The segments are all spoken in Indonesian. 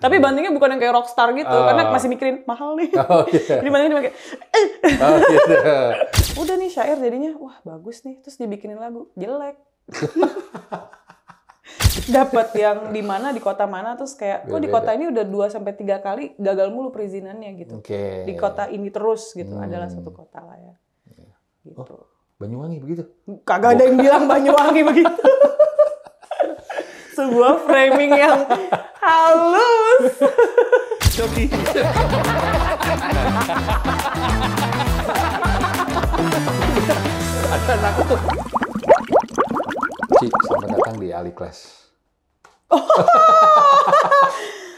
Tapi bantingnya bukan yang kayak rockstar gitu, karena masih mikirin mahal nih. Oh, iya. Jadi bantingnya cuma kayak, Oh, gitu. udah nih syair jadinya, wah bagus nih. Terus dibikinin lagu, jelek. Dapat yang di mana, di kota mana, terus kayak, kok di kota ini udah 2-3 kali gagal mulu perizinannya gitu. Oke. Di kota ini terus gitu, adalah satu kota lah ya. Gitu. Oh, Banyuwangi begitu? Kagak ada yang bilang Banyuwangi begitu. Sebuah framing yang halus. Joki. Ada anakku tuh. Ci, selamat datang di Ali Class.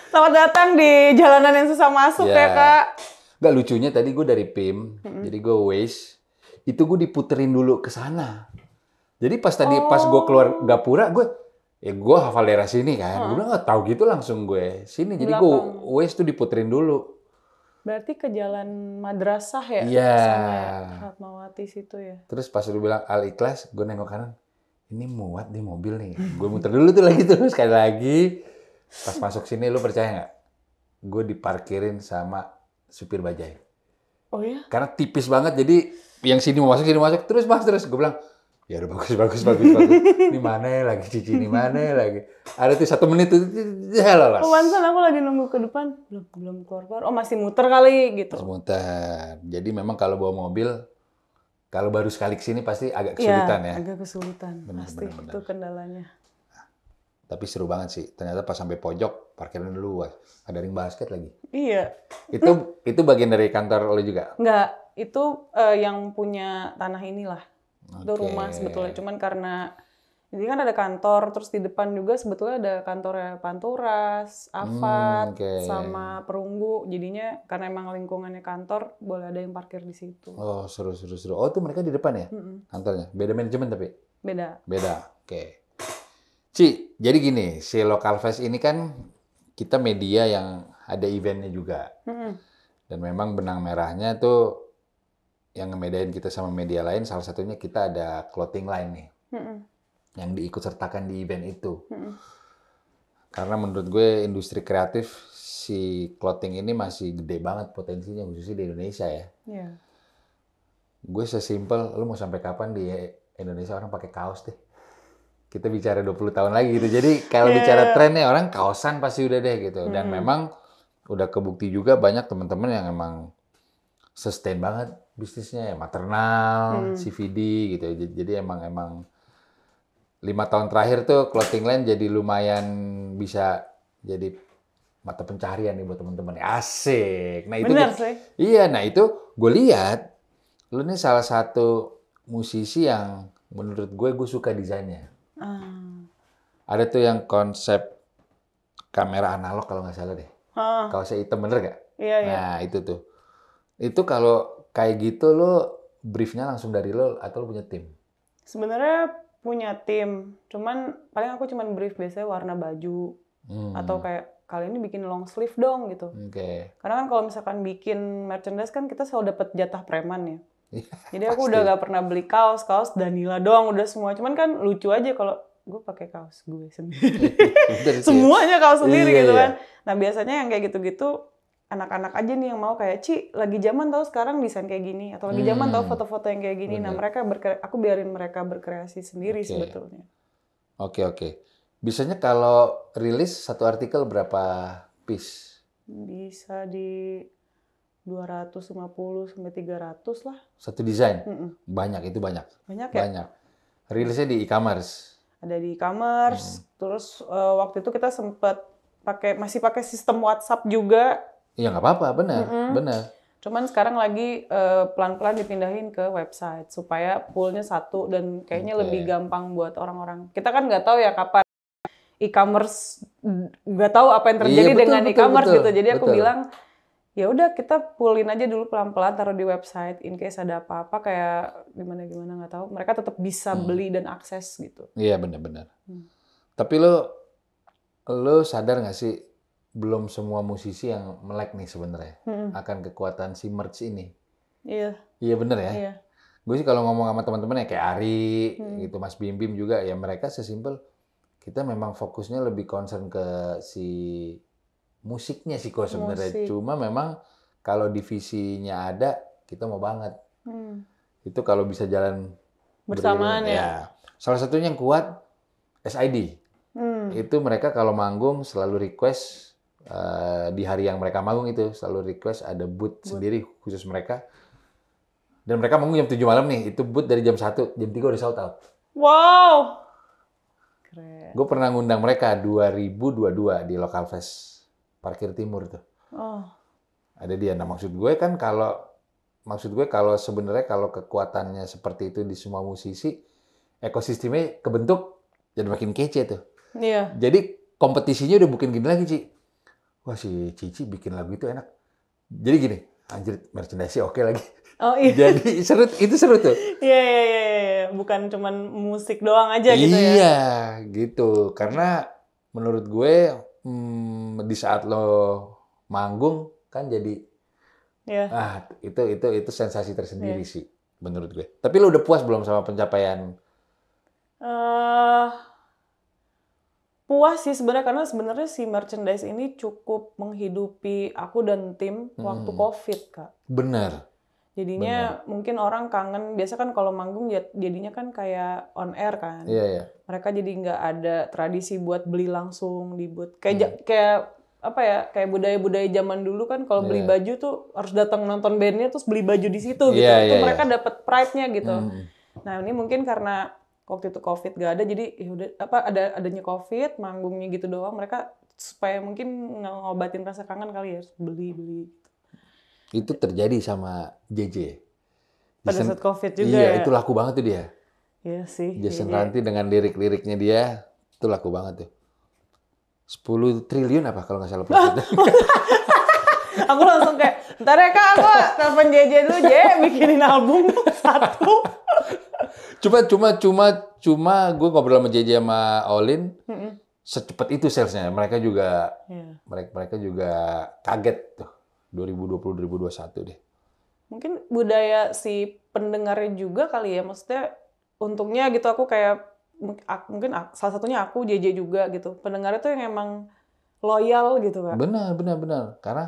Selamat datang di jalanan yang susah masuk ya Kak. Gak lucunya tadi gue dari PIM, jadi gue Waze, itu gue diputerin dulu ke sana. Jadi pas gue keluar Gapura, gue hafal daerah sini kan. Gue nggak tahu gitu langsung gue sini. Jadi gue Waze tuh diputerin dulu. Berarti ke jalan madrasah ya? Iya. Fatmawati situ ya. Terus pas lu bilang Al Ikhlas, gue nengok kanan. Ini muat di mobil nih. Gue muter dulu tuh lagi tuh sekali lagi. Pas masuk sini lu percaya nggak? Gue diparkirin sama supir bajai. Oh ya? Karena tipis banget. Jadi yang sini mau masuk terus mas terus. Gue bilang ya udah bagus. Ini mana ya lagi Cici, ini mana ya lagi. Ada tuh 1 menit tuh, lolos. Oh, pantesan aku lagi nunggu ke depan, belum keluar. Oh, masih muter kali gitu. Terus muter. Jadi memang kalau bawa mobil, kalau baru sekali kesini pasti agak kesulitan ya. Agak kesulitan, pasti itu kendalanya. Tapi seru banget sih. Ternyata pas sampai pojok, parkiran luas. Ada ring basket lagi. Iya. Itu bagian dari kantor lo juga? Enggak, itu yang punya tanah inilah. Itu rumah sebetulnya, cuman karena ini kan ada kantor, terus di depan juga sebetulnya ada kantornya Panturas, Afat, sama Perunggu. Jadinya karena emang lingkungannya kantor, boleh ada yang parkir di situ. Oh, seru. Oh, itu mereka di depan ya? Kantornya? Beda manajemen tapi? Beda. Oke. Ci, jadi gini, si Local Fest ini kan kita media yang ada eventnya juga. Dan memang benang merahnya tuh yang ngebedain kita sama media lain, salah satunya kita ada clothing line nih. Yang diikut sertakan di event itu. Karena menurut gue industri kreatif si clothing ini masih gede banget potensinya, khususnya di Indonesia ya. Iya. Gue sesimpel, lu mau sampai kapan di Indonesia orang pakai kaos deh? Kita bicara 20 tahun lagi gitu. Jadi kalau bicara trennya orang kaosan pasti udah deh gitu. Dan memang udah kebukti juga banyak teman-teman yang emang sustain banget bisnisnya ya, maternal, CVD gitu. Jadi emang 5 tahun terakhir tuh clothing line jadi lumayan bisa jadi mata pencaharian nih buat teman-teman. Asik. Nah itu benar sih. Iya, nah itu gue lihat lu nih salah satu musisi yang menurut gue suka desainnya. Ada tuh yang konsep kamera analog kalau nggak salah deh. Kaosnya hitam bener gak? Iya. Nah itu tuh. Itu kalau kayak gitu lo briefnya langsung dari lo atau lo punya tim? Sebenarnya punya tim, cuman paling aku cuman brief biasanya warna baju atau kayak kali ini bikin long sleeve dong gitu. Karena kan kalau misalkan bikin merchandise kan kita selalu dapat jatah preman ya. Jadi aku udah gak pernah beli kaos Danila doang udah semua. Cuman kan lucu aja kalau gue pakai kaos gue sendiri. Semuanya kaos sendiri gitu kan. Nah biasanya yang kayak gitu-gitu anak-anak aja nih yang mau kayak Ci lagi zaman tau sekarang desain kayak gini atau lagi zaman tau foto-foto yang kayak gini. Nah mereka aku biarin mereka berkreasi sendiri sebetulnya. Oke. Biasanya kalau rilis satu artikel berapa piece? Bisa di 250 sampai 300 lah. Satu desain? Banyak, itu banyak. Banyak ya? Banyak. Rilisnya di e-commerce? Ada di e-commerce. Terus waktu itu kita sempat masih pakai sistem WhatsApp juga. Iya nggak apa-apa, benar. Cuman sekarang lagi pelan-pelan dipindahin ke website supaya poolnya satu dan kayaknya lebih gampang buat orang-orang. Kita kan nggak tahu ya kapan e-commerce, nggak tahu apa yang terjadi dengan e-commerce gitu. Jadi aku bilang ya udah kita poolin aja dulu pelan-pelan taruh di website in case ada apa-apa kayak gimana nggak tahu. Mereka tetap bisa beli dan akses gitu. Iya benar. Tapi lo sadar nggak sih belum semua musisi yang melek nih sebenarnya akan kekuatan si merch ini. Iya bener ya. Iya. Gue sih kalau ngomong sama teman-teman ya kayak Ari gitu, Mas Bim juga ya mereka sesimpel kita memang fokusnya lebih concern ke si musiknya sih kok sebenarnya. Cuma memang kalau divisinya ada, kita mau banget. Itu kalau bisa jalan bersamaan ya. Salah satunya yang kuat SID. Itu mereka kalau manggung selalu request di hari yang mereka manggung itu selalu request ada booth sendiri khusus mereka. Dan mereka manggung jam 7 malam nih, itu booth dari jam 1, jam 3 udah sold out. Wow. Keren. Gue pernah ngundang mereka 2022 di Local Fest Parkir Timur tuh. Ada dia. Nah maksud gue kalau sebenarnya kalau kekuatannya seperti itu di semua musisi, ekosistemnya kebentuk jadi makin kece tuh. Iya. Jadi kompetisinya udah bukan gini lagi, Ci. Wah si Cici bikin lagu itu enak. Jadi gini, anjir merchandise oke lagi. Oh iya. Jadi itu seru tuh. Iya. Bukan cuman musik doang aja gitu ya. Iya, gitu. Karena menurut gue di saat lo manggung kan jadi itu sensasi tersendiri sih menurut gue. Tapi lo udah puas belum sama pencapaian? Puas sih sebenarnya karena sebenarnya si merchandise ini cukup menghidupi aku dan tim waktu COVID, Kak. Bener. Jadinya mungkin orang kangen, biasa kan kalau manggung jadinya kan kayak on air kan. Iya. Mereka jadi nggak ada tradisi buat beli langsung di booth. Kayak apa ya, kayak budaya-budaya zaman dulu kan kalau beli baju tuh harus datang nonton bandnya terus beli baju di situ gitu. Itu mereka dapat pride-nya gitu. Nah ini mungkin karena waktu itu COVID gak ada, jadi adanya COVID, manggungnya gitu doang. Mereka supaya mungkin ngobatin rasa kangen kali ya, beli. Itu terjadi sama JJ. Pada saat COVID juga. Iya, itu laku banget tuh dia. Iya sih. Jason Ranti dengan lirik-liriknya dia, itu laku banget tuh. 10 triliun apa kalau nggak salah profitnya. Aku langsung kayak, ntar ya Kak, aku telepon JJ dulu, bikinin album satu. Cuma gue ngobrol sama JJ sama Olin, secepat itu salesnya. Mereka juga kaget tuh 2020-2021 deh. Mungkin budaya si pendengarnya juga kali ya, maksudnya untungnya gitu aku kayak mungkin salah satunya aku JJ juga gitu. Pendengarnya tuh yang emang loyal gitu Kak. Benar. Karena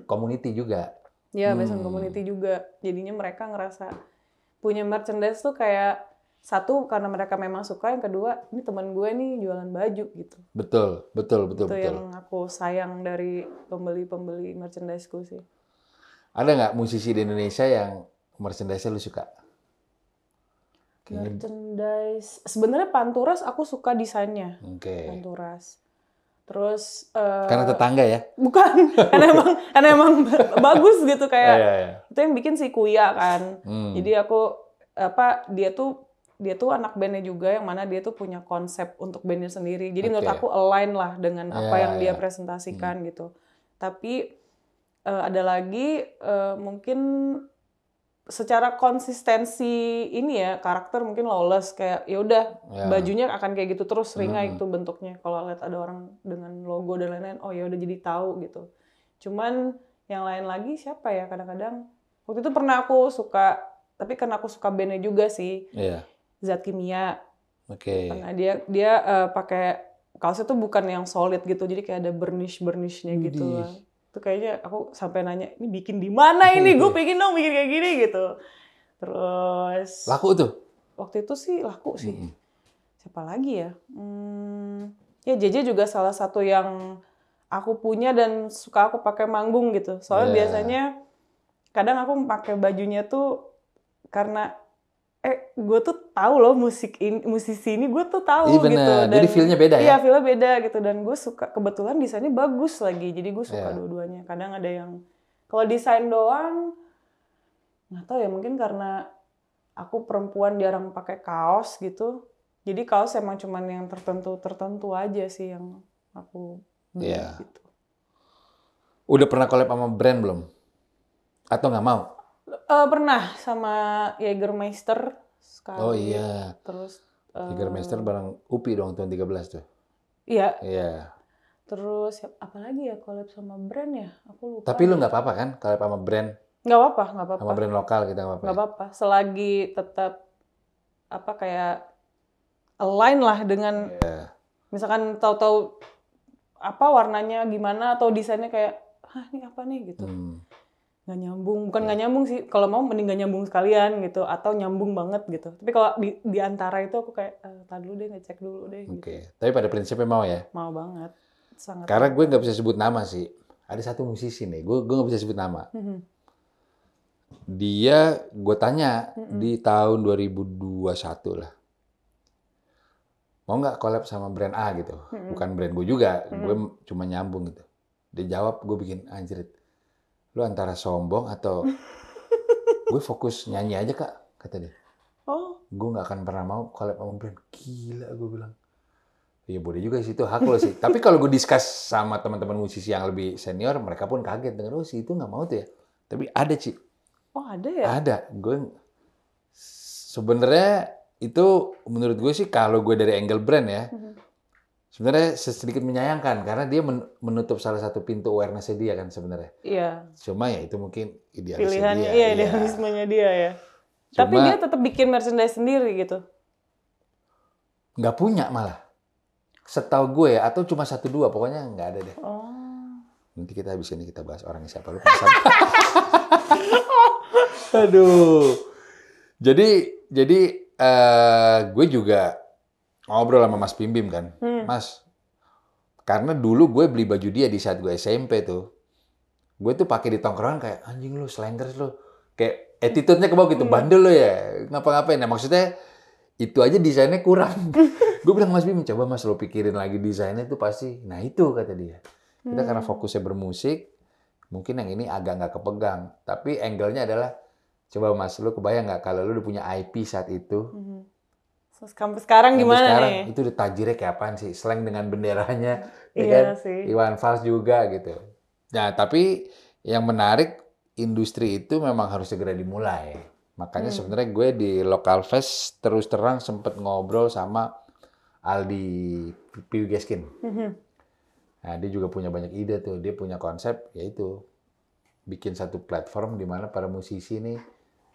community juga. Ya, based on community juga. Jadinya mereka ngerasa punya merchandise tuh kayak satu karena mereka memang suka, yang kedua ini teman gue nih jualan baju gitu. Betul. Itu yang aku sayang dari pembeli merchandise-ku sih. Ada nggak musisi di Indonesia yang merchandise-nya lu suka? Merchandise sebenarnya Panturas aku suka desainnya. Panturas. Terus karena tetangga ya? Bukan, karena emang bagus gitu kayak. Itu yang bikin si Kuya kan. Jadi aku dia tuh anak bandnya juga, yang mana dia tuh punya konsep untuk bandnya sendiri. Jadi menurut aku align lah dengan apa yang dia presentasikan gitu. Tapi ada lagi mungkin secara konsistensi ini ya, karakter mungkin Lawless, kayak ya udah bajunya akan kayak gitu terus, ringai itu bentuknya. Kalau lihat ada orang dengan logo dan lain-lain, oh ya udah jadi tahu gitu. Cuman yang lain lagi siapa ya, kadang-kadang waktu itu pernah aku suka, tapi karena aku suka bandnya juga sih. Zat Kimia. Karena dia pakai kaosnya tuh bukan yang solid gitu, jadi kayak ada burnishnya gitu lah. Itu kayaknya aku sampai nanya, ini bikin di mana ini? Gue pengen dong bikin kayak gini gitu. Terus laku tuh? Waktu itu sih laku sih. Siapa lagi ya? Ya JJ juga salah satu yang aku punya dan suka aku pakai manggung gitu. Soalnya biasanya kadang aku pakai bajunya tuh karena gue tuh tahu loh musisi ini gue tuh tahu gitu. Dan jadi feel-nya beda ya? Iya, feel-nya beda gitu. Dan gue suka, kebetulan desainnya bagus lagi. Jadi gue suka dua-duanya. Kadang ada yang, kalau desain doang, nggak tahu ya, mungkin karena aku perempuan jarang pakai kaos gitu. Jadi kaos emang cuman yang tertentu aja sih yang aku beli gitu. Udah pernah collab sama brand belum? Atau nggak mau? Pernah sama Jägermeister sekali. Oh iya. Terus Jägermeister bareng Upi dong tahun 13 tuh. Iya. Iya. Terus apa lagi ya collab sama brand ya? Aku lupa. Tapi lu nggak apa-apa kan collab sama brand? Nggak apa-apa. Sama brand lokal kita nggak apa-apa. Nggak apa-apa. Selagi tetap kayak align lah dengan misalkan tahu-tahu apa warnanya gimana atau desainnya kayak, hah ini apa nih gitu. Nggak nyambung, bukan nggak nyambung sih. Kalau mau mending nggak nyambung sekalian gitu, atau nyambung banget gitu. Tapi kalau di antara itu aku kayak, tar dulu deh, ngecek dulu deh. Oke. Tapi pada prinsipnya mau ya? Mau banget, sangat. Karena gue nggak bisa sebut nama sih. Ada satu musisi nih, gue nggak bisa sebut nama. Dia, gue tanya di tahun 2021 lah. Mau nggak collab sama brand A gitu? Bukan brand gue juga, gue cuma nyambung gitu. Dia jawab, gue bikin anjrit. Lu antara sombong atau gue fokus nyanyi aja kak, kata dia. Gue nggak akan pernah mau collab sama brand. Gila, gue bilang. Ya boleh juga sih, itu hak lo sih. Tapi kalau gue discuss sama teman-teman musisi yang lebih senior, mereka pun kaget denger, sih itu nggak mau tuh ya. Tapi ada Ci. Oh ada ya? Ada. Gue sebenarnya itu menurut gue sih kalau gue dari angle brand ya, sebenarnya sedikit menyayangkan karena dia menutup salah satu pintu awareness-nya dia kan sebenarnya. Iya. Cuma ya itu mungkin idealisnya pilihannya, dia. Idealismenya dia ya. Tapi dia tetap bikin merchandise sendiri gitu? Nggak punya malah. Setahu gue ya, atau cuma 1-2, pokoknya nggak ada deh. Nanti kita habis ini kita bahas orangnya siapa, lu penasaran? Aduh. Jadi gue juga ngobrol sama Mas Bim Bim kan. Mas, karena dulu gue beli baju dia di saat gue SMP tuh. Gue tuh pakai di tongkrongan kayak, anjing lu, slangers lu. Kayak attitude-nya ke bawah gitu, bandel lu ya. Ngapa-ngapain. Nah maksudnya, itu aja desainnya kurang. Gue bilang, Mas Bim, coba Mas lo pikirin lagi desainnya itu pasti. Nah itu kata dia. Kita karena fokusnya bermusik, mungkin yang ini agak nggak kepegang. Tapi angle-nya adalah, coba Mas, lo kebayang nggak kalau lo udah punya IP saat itu? Sampai sekarang gimana nih? Itu udah tajirnya kayak apaan sih? Slang dengan benderanya. Iya kan? sih. Iwan Fals juga gitu. Nah tapi yang menarik, industri itu memang harus segera dimulai. Makanya sebenarnya gue di Local Fest terus terang sempat ngobrol sama Aldi Piwigeskin. Nah, dia juga punya banyak ide tuh. Dia punya konsep yaitu bikin satu platform di mana para musisi nih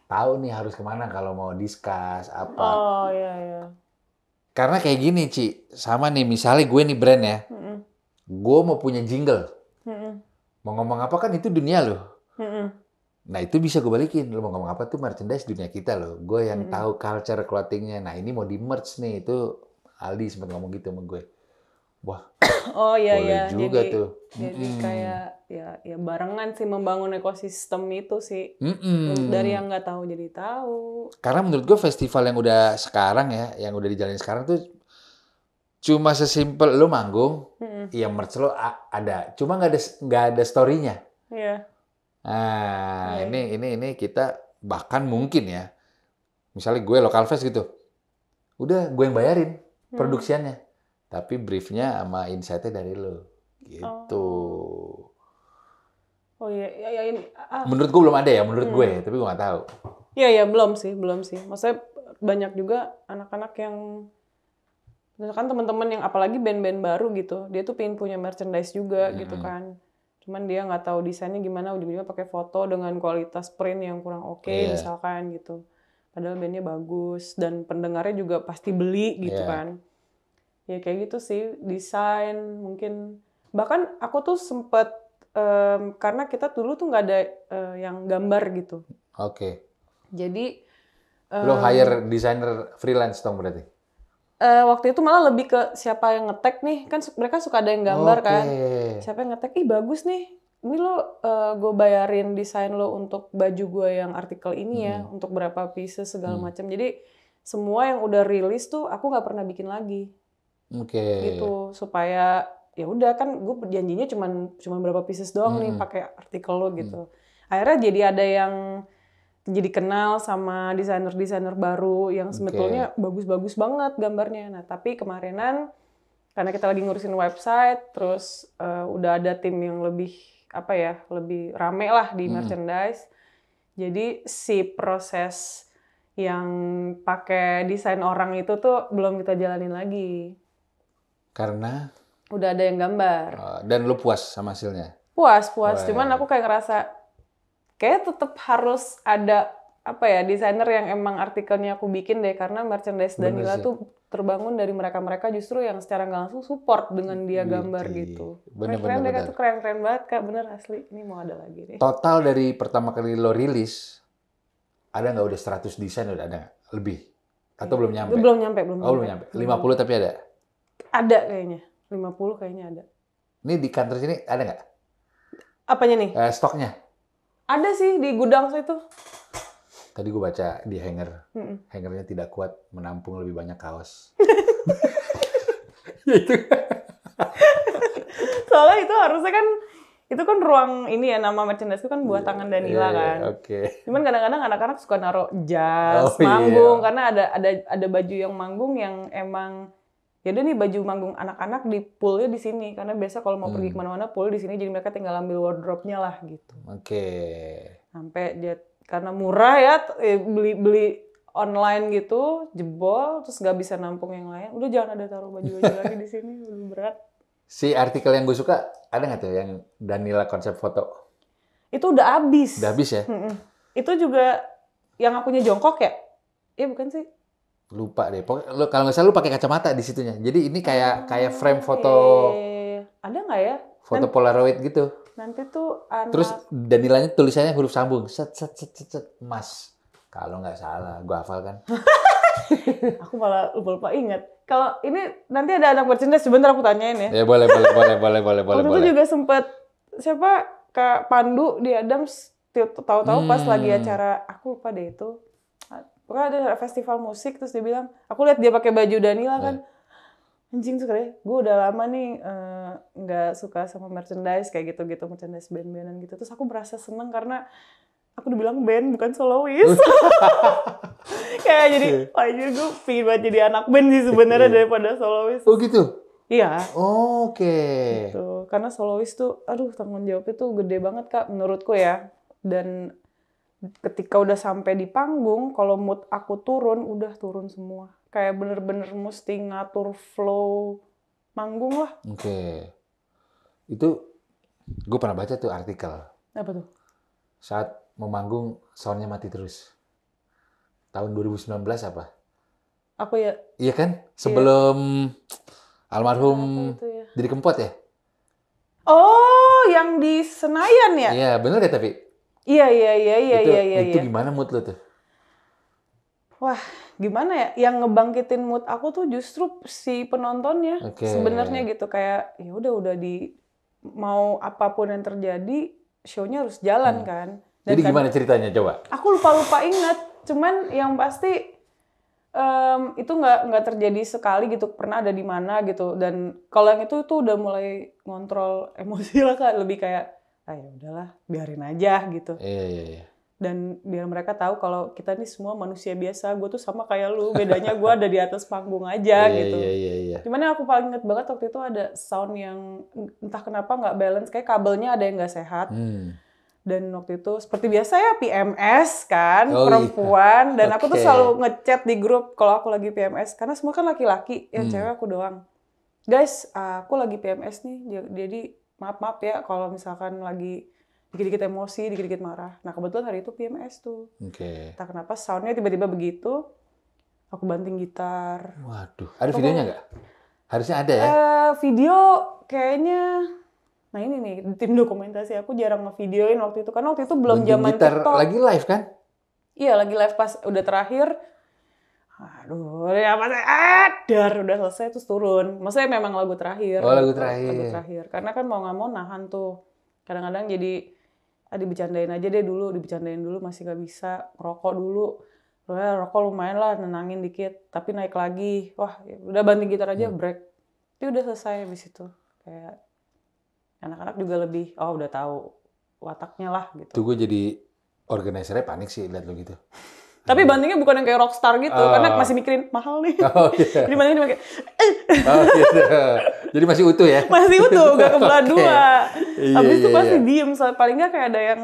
tahu nih harus kemana kalau mau discuss apa. Oh iya. Karena kayak gini Ci, sama nih misalnya gue nih brand ya, gue mau punya jingle. Mau ngomong apa kan itu dunia loh. Nah itu bisa gue balikin, lo mau ngomong apa tuh merchandise dunia kita loh. Gue yang tahu culture clothingnya. Nah ini mau di merch nih, itu Aldi sempat ngomong gitu sama gue. Wah, boleh juga tuh. Jadi kayak ya barengan sih membangun ekosistem itu sih. Dari yang nggak tahu jadi tahu. Karena menurut gue festival yang udah sekarang ya, yang udah dijalanin sekarang tuh cuma sesimpel lo manggung, ya merch lo ada, cuma nggak ada story-nya. Iya. Nah, ini kita bahkan mungkin ya, misalnya gue Local Fest gitu, udah gue yang bayarin produksiannya, tapi briefnya sama insight-nya dari lo, gitu. Oh iya, ini. Menurut gue belum ada ya, menurut gue, tapi gue nggak tahu. Iya, belum sih. Maksudnya banyak juga anak-anak yang, misalkan teman-teman yang apalagi band-band baru gitu, dia tuh pengen punya merchandise juga gitu kan. Cuman dia nggak tahu desainnya gimana, ujung-ujungnya pakai foto dengan kualitas print yang kurang oke, misalkan gitu. Padahal bandnya bagus dan pendengarnya juga pasti beli gitu kan. Ya kayak gitu sih, desain mungkin. Bahkan aku tuh sempet, karena kita dulu tuh nggak ada yang gambar gitu. Oke. Jadi lo hire desainer freelance dong berarti? Waktu itu malah lebih ke siapa yang nge-tag nih, kan mereka suka ada yang gambar kan. Siapa yang nge-tag, bagus nih, ini lo gue bayarin desain lo untuk baju gue yang artikel ini ya, untuk berapa pieces segala macam. Jadi semua yang udah rilis tuh aku nggak pernah bikin lagi. Gitu, supaya ya udah kan gue janjinya cuman berapa pieces doang nih pakai artikel lo gitu. Akhirnya jadi ada yang jadi kenal sama desainer-desainer baru yang sebetulnya bagus-bagus banget gambarnya. Nah, tapi kemarinan karena kita lagi ngurusin website, terus udah ada tim yang lebih lebih rame lah di merchandise. Jadi si proses yang pakai desain orang itu tuh belum kita jalanin lagi. Karena? Udah ada yang gambar. Dan lu puas sama hasilnya? Puas. Cuman aku kayak ngerasa kayak tetap harus ada apa ya, desainer yang emang artikelnya aku bikin deh, karena merchandise Danila tuh terbangun dari mereka justru yang secara nggak langsung support dengan dia gambar gitu. Keren mereka tuh keren banget Kak, bener asli. Ini mau ada lagi deh. Total dari pertama kali lo rilis, ada nggak udah 100 desain, udah ada nggak? Lebih? Atau belum nyampe? Belum nyampe. Belum nyampe. 50 tapi ada? Ada kayaknya. 50 kayaknya ada. Ini di kantor sini ada nggak? Apanya nih? Stoknya? Ada sih di gudang situ. Tadi gue baca di hanger. Hangernya tidak kuat menampung lebih banyak kaos. Soalnya itu harusnya kan, itu kan ruang ini ya, nama merchandise itu kan buah tangan Danila kan. Okay. Cuman kadang-kadang anak-anak suka naruh jas, manggung, karena ada baju yang manggung yang emang ya udah nih baju manggung anak-anak di poolnya di sini, karena biasa kalau mau pergi kemana-mana pool di sini, jadi mereka tinggal ambil wardrobe-nya lah gitu. Sampai dia karena murah ya, beli online gitu, jebol, terus nggak bisa nampung yang lain. Udah jangan ada taruh baju-baju lagi di sini, udah berat. Si artikel yang gue suka, ada nggak tuh yang Danila konsep foto? Itu udah habis. Udah habis ya? Itu juga yang akunya jongkok ya? Iya bukan sih? Lupa deh. Kalau nggak salah lu pakai kacamata di situnya. Jadi ini kayak frame foto. Ada nggak ya? Foto Polaroid gitu. Nanti tuh anak... Terus Danilanya tulisannya huruf sambung. Set, Mas. Kalau nggak salah, gue hafal kan. Aku malah lupa ingat. Kalau ini nanti ada anak merchandise, sebentar aku tanyain ya. Ya boleh. Waktu itu juga sempet, siapa, Kak Pandu di Adams, tahu-tahu pas lagi acara, aku lupa deh itu. Pokoknya ada festival musik, terus dia bilang, aku lihat dia pakai baju Danila kan. Anjing suka deh, gue udah lama nih nggak suka sama merchandise kayak gitu-gitu, merchandise band-bandan gitu. Terus aku merasa seneng karena aku dibilang band bukan solois. Kayak jadi, anjir gue pengen banget jadi anak band sih sebenarnya daripada solois. Oh gitu? Iya. Oke. Gitu. Karena solois tuh, aduh tanggung jawabnya tuh gede banget Kak menurutku ya. Dan ketika udah sampai di panggung, kalau mood aku turun, udah turun semua. Kayak bener-bener mesti ngatur flow manggung lah. Oke. Itu gue pernah baca tuh artikel. Apa tuh? Saat mau manggung, soundnya mati terus. Tahun 2019 apa? Aku ya. Iya kan? Sebelum almarhum Didi Kempot ya? Oh, yang di Senayan ya? Iya, bener ya tapi? Iya. Itu gimana mood lo tuh? Wah, gimana ya? Yang ngebangkitin mood aku tuh justru si penontonnya. Sebenarnya gitu, kayak ya udah mau apapun yang terjadi, show-nya harus jalan kan. Dan jadi gimana ceritanya coba? Aku lupa ingat. Cuman yang pasti itu nggak terjadi sekali gitu. Pernah ada di mana gitu. Dan kalau yang itu tuh udah mulai ngontrol emosi lah Kak. Lebih kayak, ya udahlah, biarin aja gitu. Iya. Dan biar mereka tahu kalau kita nih semua manusia biasa, gue tuh sama kayak lu, bedanya gue ada di atas panggung aja gitu. Iya. Cuman yang aku paling inget banget waktu itu ada sound yang entah kenapa nggak balance, kayak kabelnya ada yang nggak sehat. Dan waktu itu seperti biasa ya PMS kan, perempuan. Dan aku tuh selalu ngechat di grup kalau aku lagi PMS, karena semua kan laki-laki, yang cewek aku doang. Guys, aku lagi PMS nih, jadi maaf ya kalau misalkan lagi dikit-dikit emosi, dikit-dikit marah. Nah kebetulan hari itu PMS tuh. Entah kenapa soundnya tiba-tiba begitu, aku banting gitar. Waduh, ada videonya nggak? Harusnya ada ya? Video kayaknya, nah ini nih, tim dokumentasi aku jarang ngevideoin waktu itu. Karena waktu itu belum zaman TikTok. Lagi live kan? Iya, lagi live pas udah terakhir. Aduh, ya udah selesai terus turun. Maksudnya memang lagu terakhir. Lagu terakhir. Karena kan mau nggak mau nahan tuh. Kadang-kadang jadi dibecandain dulu, masih nggak bisa, ngerokok dulu. Rokok lumayan lah, nenangin dikit, tapi naik lagi. Wah, ya udah banting gitar aja, break. Itu udah selesai habis itu. Kayak anak-anak juga lebih, udah tahu wataknya lah gitu. Tuh gue jadi organisernya panik sih liat lo gitu. Tapi bantingnya bukan yang kayak rockstar gitu, karena masih mikirin mahal nih. Jadi bantingnya kayak gitu. Jadi masih utuh ya? Masih utuh, gak kebelah dua. Habis itu pasti diem, paling nggak kayak ada yang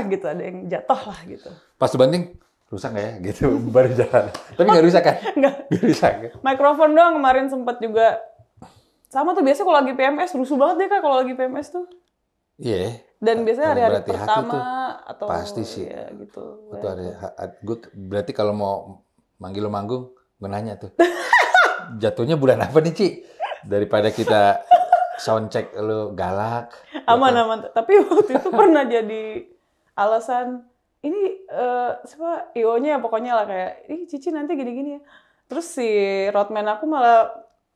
gitu, ada yang jatuh lah gitu. Pas banting, rusak nggak ya? Gitu, baru jalan. Tapi nggak rusak kan? Nggak rusak. Mikrofon doang kemarin sempat juga. Sama tuh, biasanya kalau lagi PMS, rusuh banget deh Kak kalau lagi PMS tuh. Iya. Dan biasanya hari-hari Berarti hati pertama tuh atau pasti sih. ya gitu. Itu gue berarti kalau mau manggil lo manggung, gue nanya tuh. Jatuhnya bulan apa nih, Ci? Daripada kita soundcheck lo galak. Aman. Tapi waktu itu pernah jadi alasan ini siapa IO-nya pokoknya lah kayak, ih Cici nanti gini-gini ya. Terus si roadman aku malah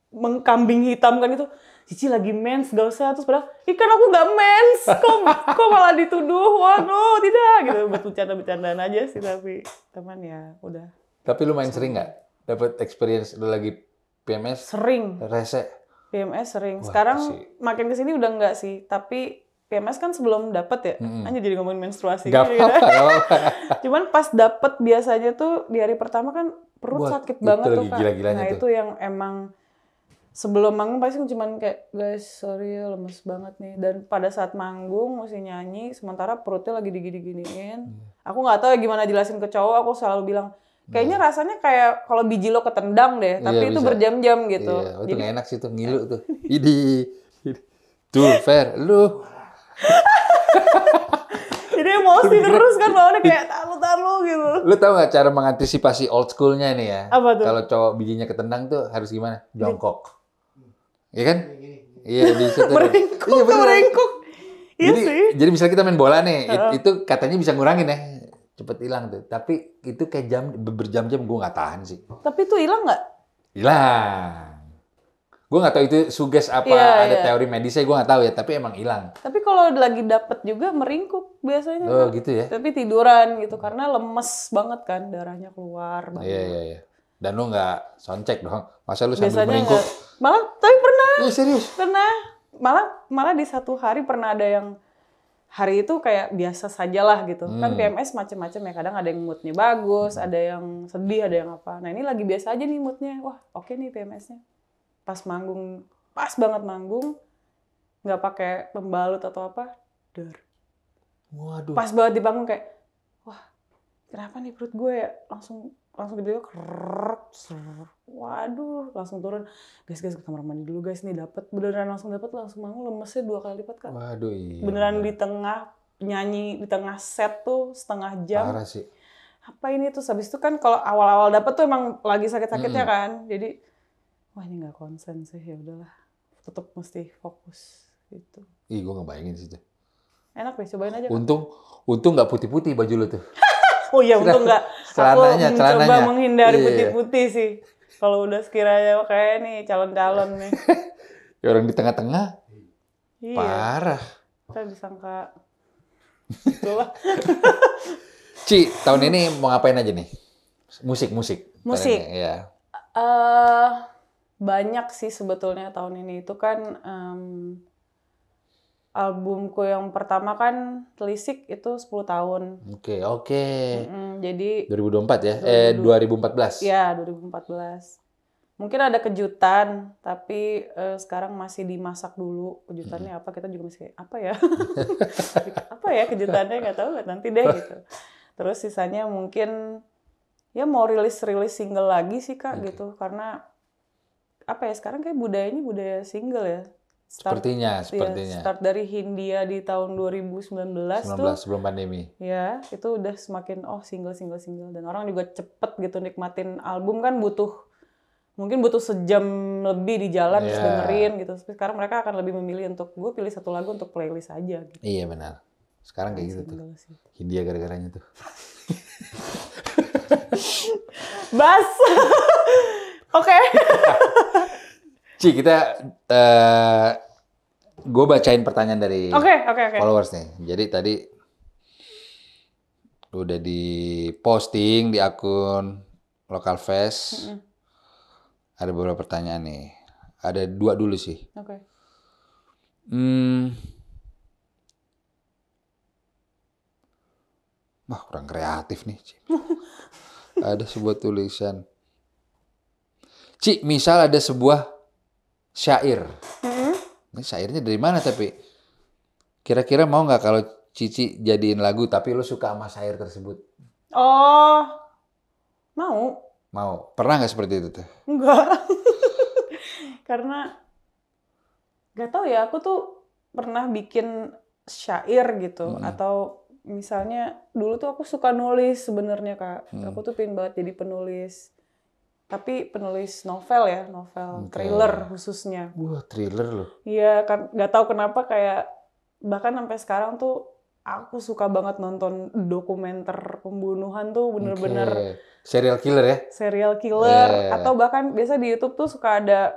mengkambing hitamkan itu, Cici lagi mens, gak usah. Terus padahal, kan aku gak mens, kok malah dituduh, waduh tidak gitu. Bercanda-bercandaan aja sih, tapi teman ya udah. Tapi lu main sering nggak? Dapat experience lu lagi PMS? Sering. Rese? PMS sering. Sekarang makin kesini udah enggak sih, tapi PMS kan sebelum dapet ya, hanya jadi ngomongin menstruasi. Gak apa-apa. Cuman pas dapet biasanya tuh di hari pertama kan perut sakit banget tuh Kak. Nah itu yang emang sebelum manggung pasti cuman kayak, guys sorry ya lemes banget nih. Dan pada saat manggung mesti nyanyi, sementara perutnya lagi digini-giniin. Aku nggak tahu ya gimana jelasin ke cowok, aku selalu bilang, kayaknya rasanya kayak kalau biji lo ketendang deh, tapi itu berjam-jam gitu. Iya, itu nggak enak sih tuh, ngilu tuh. Tuh, Fer, lu. Jadi emosi terus kan bawaannya kayak taruh gitu. Lu tau nggak cara mengantisipasi old school-nya nih ya? Apa tuh? Kalau cowok bijinya ketendang tuh harus gimana? Jongkok. Iya kan? Iya, di situ. Merengkuk. Iya sih. Jadi misalnya kita main bola nih, itu katanya bisa ngurangin ya. Cepet hilang tuh. Tapi itu kayak berjam-jam gue nggak tahan sih. Tapi itu hilang nggak? Hilang. Gue nggak tahu itu suges apa, ada teori medisnya gue nggak tahu ya. Tapi emang hilang. Tapi kalau lagi dapet juga meringkuk biasanya. Oh gitu ya? Tapi tiduran gitu karena lemes banget kan, darahnya keluar banget. Iya. Dan lu nggak soundcheck dong? Masa lu sambil Biasanya meringkuk? Malah, tapi pernah. Iya serius? Pernah. Malah di satu hari pernah ada yang hari itu kayak biasa sajalah gitu. Kan PMS macam-macam ya. Kadang ada yang moodnya bagus, ada yang sedih, ada yang apa. Nah ini lagi biasa aja nih moodnya. Wah oke nih PMS-nya. Pas manggung, pas banget manggung, nggak pakai pembalut atau apa, Waduh. Pas banget di panggung kayak, wah kenapa nih perut gue ya langsung tiba-tiba waduh langsung turun. Guys ke kamar mandi dulu guys, nih beneran langsung manggung lemesnya 2 kali lipat Kak. Waduh iya. Beneran di tengah nyanyi di tengah set tuh setengah jam. Parah sih. Apa ini tuh habis itu kan kalau awal-awal dapet tuh emang lagi sakit-sakitnya kan, jadi wah ini nggak konsen sih, ya udahlah tetap mesti fokus gitu. Ih gue ngebayangin sih tuh. Enak deh, cobain aja. Untung nggak putih-putih baju lu tuh. Oh iya untung nggak. Aku mencoba menghindari putih-putih sih. Kalau udah sekiranya kayak nih calon-calon nih. Ya orang di tengah-tengah. Iya. Parah. Kita disangka. Itulah. Ci, tahun ini mau ngapain aja nih? Musik. Ya. Banyak sih sebetulnya tahun ini. Itu kan albumku yang pertama kan Telisik itu 10 tahun. Oke. Jadi 2024 ya? 2014. Ya, 2014. Mungkin ada kejutan, tapi sekarang masih dimasak dulu. Kejutannya apa? Kita juga masih apa ya? Apa ya kejutannya? Nggak tahu, nanti deh gitu. Terus sisanya mungkin ya mau rilis single lagi sih Kak gitu. Karena apa ya, sekarang kayak budayanya budaya single ya. Sepertinya. Start dari Hindia di tahun 2019 tuh. Sebelum pandemi. Ya, itu udah semakin single. Dan orang juga cepet gitu nikmatin album kan mungkin butuh sejam lebih di jalan terus dengerin gitu. Sekarang mereka akan lebih memilih untuk gue pilih satu lagu untuk playlist aja gitu. Iya benar. Sekarang kayak gitu tuh. Hindia gara-garanya tuh. Bas. Oke. Ci, kita gue bacain pertanyaan dari followers nih. Jadi tadi udah di posting di akun Local Fest. Ada beberapa pertanyaan nih. Ada 2 dulu sih. Oke. Wah, kurang kreatif nih. Ada sebuah tulisan. Ci, misal ada sebuah syair. Ini syairnya dari mana tapi? Kira-kira mau nggak kalau Cici jadiin lagu tapi lo suka sama syair tersebut? Oh, mau. Mau. Pernah nggak seperti itu tuh? Enggak. Karena nggak tahu ya, aku tuh pernah bikin syair gitu, atau misalnya dulu tuh aku suka nulis sebenarnya Kak. Aku tuh pengen banget jadi penulis. Tapi penulis novel ya, novel thriller khususnya. Wah, thriller loh. Iya, kan nggak tahu kenapa kayak bahkan sampai sekarang tuh aku suka banget nonton dokumenter pembunuhan tuh bener-bener serial killer ya? Serial killer atau bahkan biasa di YouTube tuh suka ada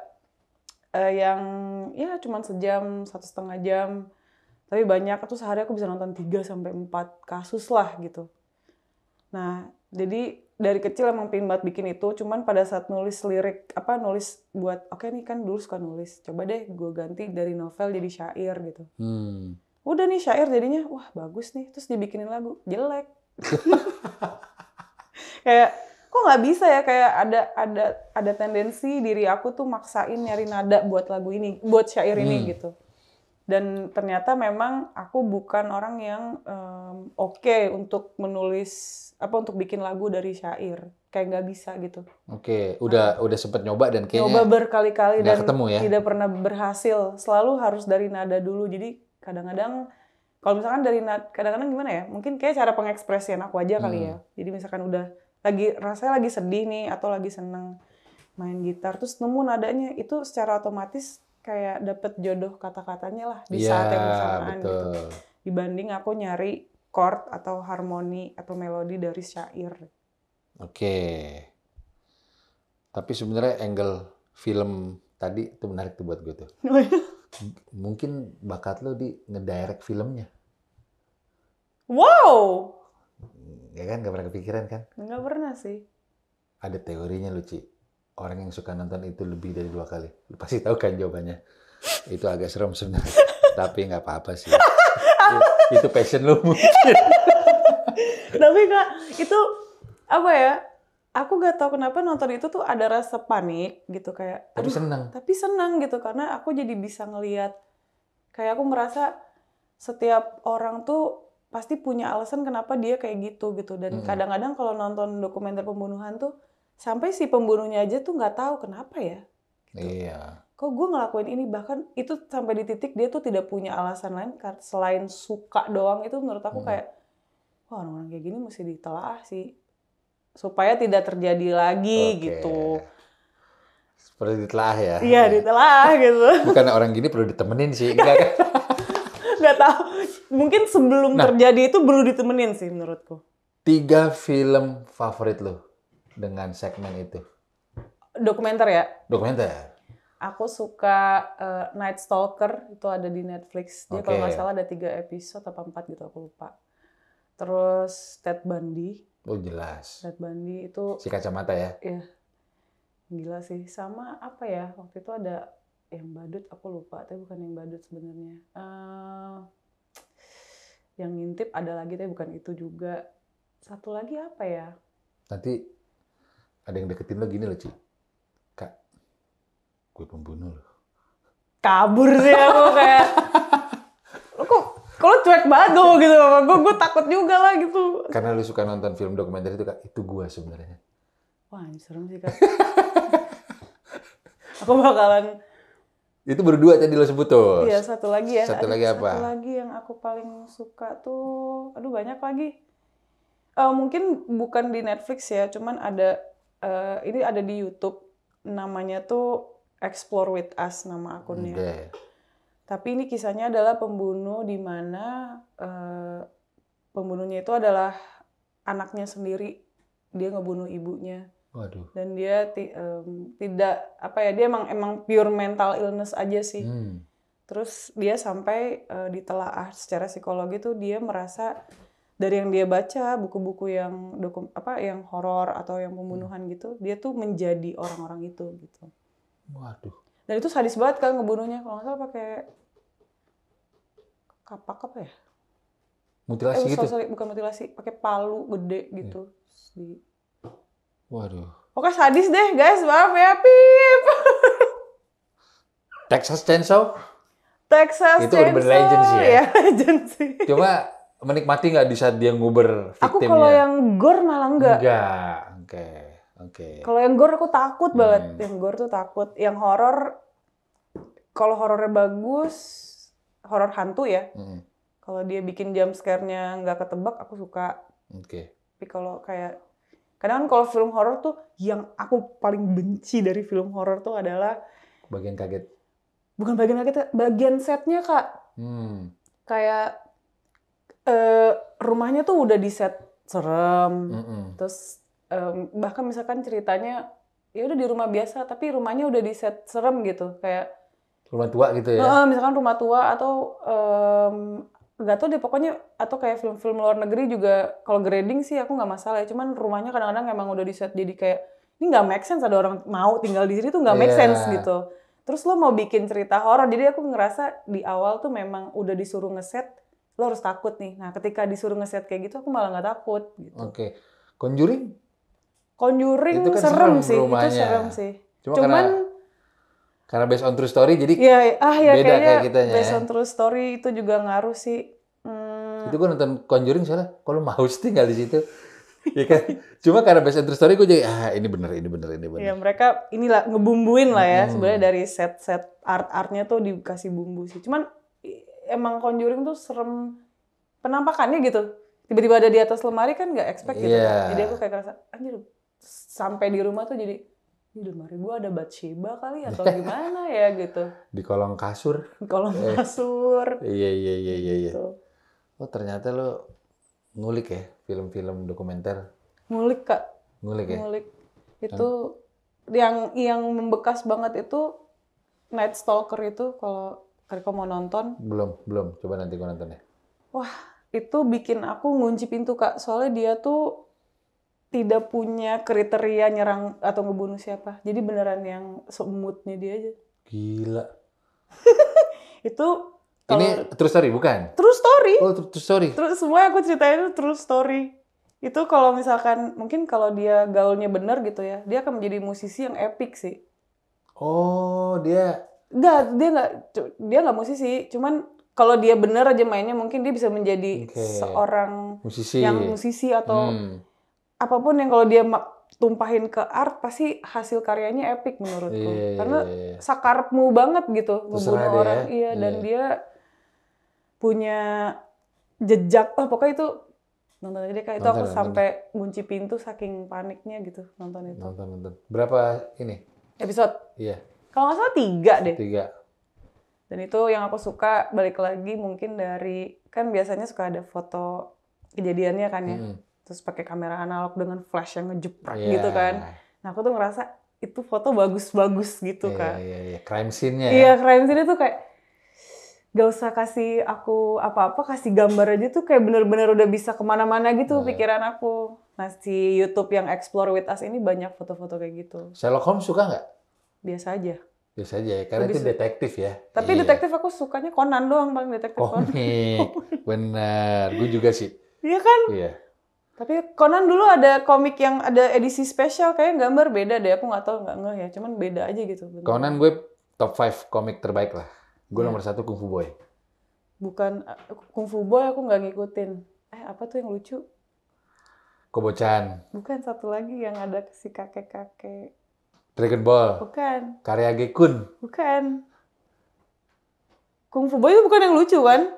yang ya cuman sejam, 1,5 jam. Tapi banyak, tuh sehari aku bisa nonton 3-4 kasus lah gitu. Nah, jadi dari kecil emang pengen banget bikin itu, cuman pada saat nulis lirik, nulis buat, oke nih kan dulu suka nulis, coba deh gue ganti dari novel jadi syair gitu. Udah nih syair jadinya, wah bagus nih, terus dibikinin lagu, jelek. Kayak, kok nggak bisa ya, kayak ada tendensi diri aku tuh maksain nyari nada buat lagu ini, buat syair ini gitu. Dan ternyata memang aku bukan orang yang oke untuk menulis untuk bikin lagu dari syair, kayak nggak bisa gitu. Udah sempet nyoba dan kayaknya nyoba berkali-kali dan ketemu ya? Tidak pernah berhasil. Selalu harus dari nada dulu. Jadi kadang-kadang kalau misalkan dari nada, kadang-kadang gimana ya? Mungkin kayak cara pengekspresian aku aja kali ya. Jadi misalkan udah rasanya lagi sedih nih atau lagi seneng main gitar, terus nemu nadanya, itu secara otomatis kayak dapet jodoh kata-katanya lah di saat yang bersamaan gitu. Dibanding aku nyari chord atau harmoni atau melodi dari syair. Tapi sebenarnya angle film tadi itu menarik tuh buat gue tuh. Mungkin bakat lo di ngedirect filmnya. Wow! Ya kan, gak pernah kepikiran kan? Nggak pernah sih. Ada teorinya Ci. Orang yang suka nonton itu lebih dari 2 kali. Lu pasti tahu kan jawabannya. Itu agak serem sebenarnya. Tapi nggak apa-apa sih. Itu passion lu mungkin. Tapi Kak, itu apa ya? Aku nggak tahu kenapa nonton itu tuh ada rasa panik gitu kayak. Tapi senang. Tapi senang gitu karena aku jadi bisa ngelihat. Kayak aku merasa setiap orang tuh pasti punya alasan kenapa dia kayak gitu. Dan kadang-kadang kalau nonton dokumenter pembunuhan tuh sampai si pembunuhnya aja tuh nggak tahu kenapa ya. Gitu. Iya. Kok gue ngelakuin ini, bahkan itu sampai di titik dia tuh tidak punya alasan lain selain suka doang. Itu menurut aku kayak, wah orang-orang kayak gini mesti ditelaah sih supaya tidak terjadi lagi gitu. Perlu ditelaah ya? Iya, ditelaah gitu. Bukan orang gini perlu ditemenin sih, enggak kan? Nggak tahu. Mungkin sebelum terjadi itu perlu ditemenin sih menurutku. 3 film favorit lo dengan segmen itu? Dokumenter ya? Dokumenter. Aku suka Night Stalker, itu ada di Netflix. Dia kalau nggak salah ada 3 episode atau 4 gitu, aku lupa. Terus Ted Bundy. Oh jelas. Ted Bundy itu... Si kacamata ya? Iya. Gila sih. Sama apa ya, waktu itu ada yang badut, aku lupa. Tapi bukan yang badut sebenarnya. Yang ngintip ada lagi, tapi bukan itu juga. Satu lagi apa ya? Nanti ada yang deketin lo gini loh, Ci. Kak, gue pembunuh lo. Kabur sih aku kayak... Kalau cuek banget gue gitu, gue takut juga lah gitu. Karena lu suka nonton film dokumenter itu, Kak, itu gue sebenarnya. Wah, ini serem sih, Kak. Aku bakalan... Itu berdua tadi lo sebut tuh. Iya, satu lagi ya. Satu lagi apa? Satu lagi yang aku paling suka tuh... Aduh, banyak lagi. Mungkin bukan di Netflix ya, cuman ada... ini ada di YouTube. Namanya tuh Explore With Us, nama akunnya. Tapi ini kisahnya adalah pembunuh di mana pembunuhnya itu adalah anaknya sendiri. Dia ngebunuh ibunya. Waduh. Dan dia tidak dia emang pure mental illness aja sih. Terus dia sampai ditelaah secara psikologi tuh dia merasa dari yang dia baca buku-buku yang yang horor atau yang pembunuhan gitu, dia tuh menjadi orang-orang itu gitu. Waduh. Dan itu sadis banget kan ngebunuhnya, kalau nggak salah pakai kapak apa ya? Mutilasi gitu? Sorry, bukan mutilasi, pakai palu gede gitu. Waduh. Oke, sadis deh guys, maaf ya, pip. Texas Chainsaw? Texas itu Chainsaw. Urban Legend sih ya? Ya, legend sih. Cuma menikmati nggak di saat dia nguber victimnya? Aku kalau yang gore malah enggak. Enggak, oke. Kalau yang gore aku takut banget. Yang gore tuh takut. Yang horor, kalau horornya bagus, horor hantu ya, Kalau dia bikin jump scare-nya nggak ketebak, aku suka. Oke. Tapi kalau kayak kadang kan kalau film horor tuh yang aku paling benci dari film horor tuh adalah bagian kaget. Bukan bagian kaget, bagian setnya, Kak. Kayak rumahnya tuh udah di set serem. Terus bahkan misalkan ceritanya ya udah di rumah biasa tapi rumahnya udah di set serem gitu, kayak rumah tua gitu ya. Misalkan rumah tua atau nggak tahu deh pokoknya, atau kayak film-film luar negeri juga kalau grading sih aku nggak masalah ya, cuman rumahnya kadang-kadang emang udah di set jadi kayak ini nggak make sense, ada orang mau tinggal di sini tuh nggak make sense gitu. Terus lo mau bikin cerita horor, jadi aku ngerasa di awal tuh memang udah disuruh ngeset lo harus takut nih. Nah ketika disuruh ngeset kayak gitu aku malah nggak takut gitu. Oke. Conjuring itu kan serem sih, rumahnya. Itu serem sih. Cuman karena based on true story, jadi beda kayak kitanya. Based on true story itu juga ngaruh sih. Itu gue nonton Conjuring soalnya, kalau mau tinggal di situ, ya kan. Cuma karena based on true story gue jadi ini bener. Ya mereka inilah ngebumbuin lah ya. Sebenarnya dari set art-artnya tuh dikasih bumbu sih. Cuman emang Conjuring tuh serem penampakannya gitu. Tiba-tiba ada di atas lemari kan nggak expect gitu. Jadi aku kayak ngerasa anjir, sampai di rumah tuh jadi di lemari gue ada Bathsheba kali atau gimana ya gitu. Di kolong kasur. Iya. Gitu. Oh ternyata lo ngulik ya film-film dokumenter. Ngulik, Kak. Ngulik ya? Ngulik. Itu yang membekas banget itu Night Stalker itu, kalau kau mau nonton. Belum. Coba nanti gue nonton ya. Wah, itu bikin aku ngunci pintu, Kak. Soalnya dia tuh tidak punya kriteria nyerang atau ngebunuh siapa. Jadi beneran yang semutnya dia aja. Gila. Itu ini true story bukan? True story. Oh, true story. Terus semua yang aku ceritain itu true story. Itu kalau misalkan mungkin kalau dia gaulnya bener gitu ya, dia akan menjadi musisi yang epic sih. Oh, dia nggak musisi, cuman kalau dia bener aja mainnya mungkin dia bisa menjadi seorang musisi atau apapun yang kalau dia tumpahin ke art pasti hasil karyanya epic menurutku. Karena sakarepmu banget gitu ngebunuh orang. Dan dia punya jejak. Pokoknya itu nonton aja deh, Kak. Itu aku sampai ngunci pintu saking paniknya gitu nonton itu. Nonton. Berapa ini? Episode? Iya. Kalau nggak salah 3 deh. 3. Dan itu yang aku suka, balik lagi mungkin dari, kan biasanya suka ada foto kejadiannya kan ya. Terus pakai kamera analog dengan flash yang ngejeprak gitu kan. Nah aku tuh ngerasa itu foto bagus-bagus gitu kan. Iya. Crime scene-nya ya. Iya, crime scene itu kayak gak usah kasih aku apa-apa, kasih gambar aja tuh kayak bener-bener udah bisa kemana-mana gitu pikiran aku. Nah si YouTube yang Explore With Us ini banyak foto-foto kayak gitu. Sherlock Holmes suka nggak? Biasa aja ya, karena itu detektif ya. Tapi detektif aku sukanya Conan doang, paling detektif. Komik, bener. Gue juga sih. Iya kan? Iya. Tapi Conan dulu ada komik yang ada edisi spesial, kayaknya gambar beda deh. Aku nggak tahu, nggak ngeh ya. Cuman beda aja gitu. Bener. Conan gue top 5 komik terbaik lah. Gue nomor 1 Kung Fu Boy. Bukan Kung Fu Boy, aku nggak ngikutin. Apa tuh yang lucu? Kobo-chan. Bukan, satu lagi yang ada si kakek-kakek. Dragon Ball. Bukan. Karyage-kun. Bukan. Kung Fu Boy itu bukan yang lucu kan?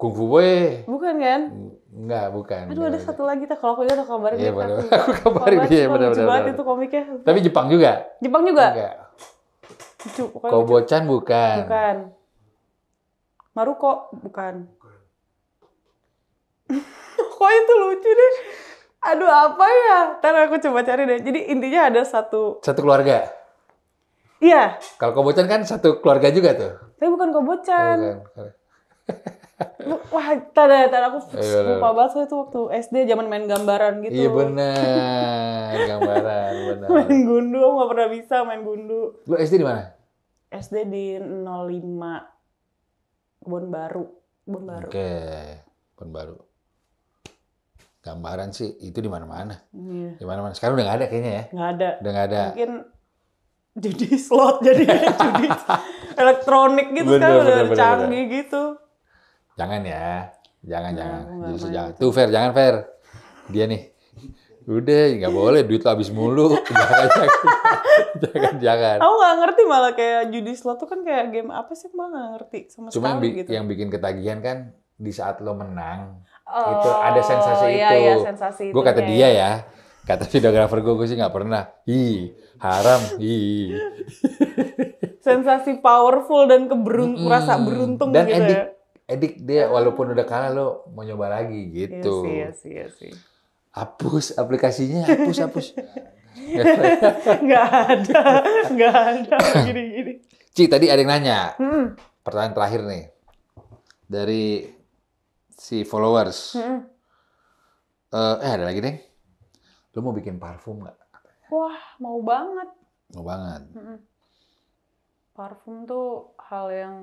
Kung Fu Boy. Bukan kan? Enggak, bukan. Aduh, ada satu lagi. Kalau aku ingat, aku kabarin. Iya, aku kabarin. Iya, lucu banget itu komiknya. Tapi Jepang juga? Jepang juga? Enggak. Lucu. Kobo-chan bukan. Bukan. Maruko? Bukan. Kok itu lucu deh. Aduh, apa ya? Ntar aku coba cari deh. Jadi intinya ada satu keluarga? Iya. Kalau Kobo-chan kan satu keluarga juga tuh? Tapi bukan Kobo-chan. Wah, tar aku lupa banget itu waktu SD zaman main gambaran gitu. Iya benar, gambaran benar. Main gundu, aku nggak pernah bisa main gundu. Lu SD di mana? SD di 05 Kebon Baru. Oke, Kebon Baru. Gambaran sih itu di mana-mana. Iya. Di mana-mana. Sekarang udah nggak ada kayaknya ya? Nggak ada. Udah nggak ada. Mungkin judi slot jadi judi elektronik gitu kan udah canggih gitu. Jangan ya, jangan. Jadi jangan. Gitu. Tuh jangan Fer. Dia nih, udah nggak boleh, duit lo habis mulu. jangan. Aku nggak ngerti malah kayak judi slot tuh kan kayak game apa sih, malah nggak ngerti sama Cuma sekali gitu. Yang bikin ketagihan kan di saat lo menang, itu ada sensasi iya, itu. iya, sensasi Gue kata itunya dia ya. ya, kata videografer gue sih nggak pernah. Haram, Sensasi powerful dan merasa beruntung Dan gitu ya. edik dia walaupun udah kalah lo mau nyoba lagi gitu. Iya sih. Hapus aplikasinya, hapus. Nggak ada gini. Ci, tadi ada yang nanya. Pertanyaan terakhir nih. Dari si followers. Ada lagi deh. Lo mau bikin parfum nggak? Wah, mau banget. Mau banget. Parfum tuh hal yang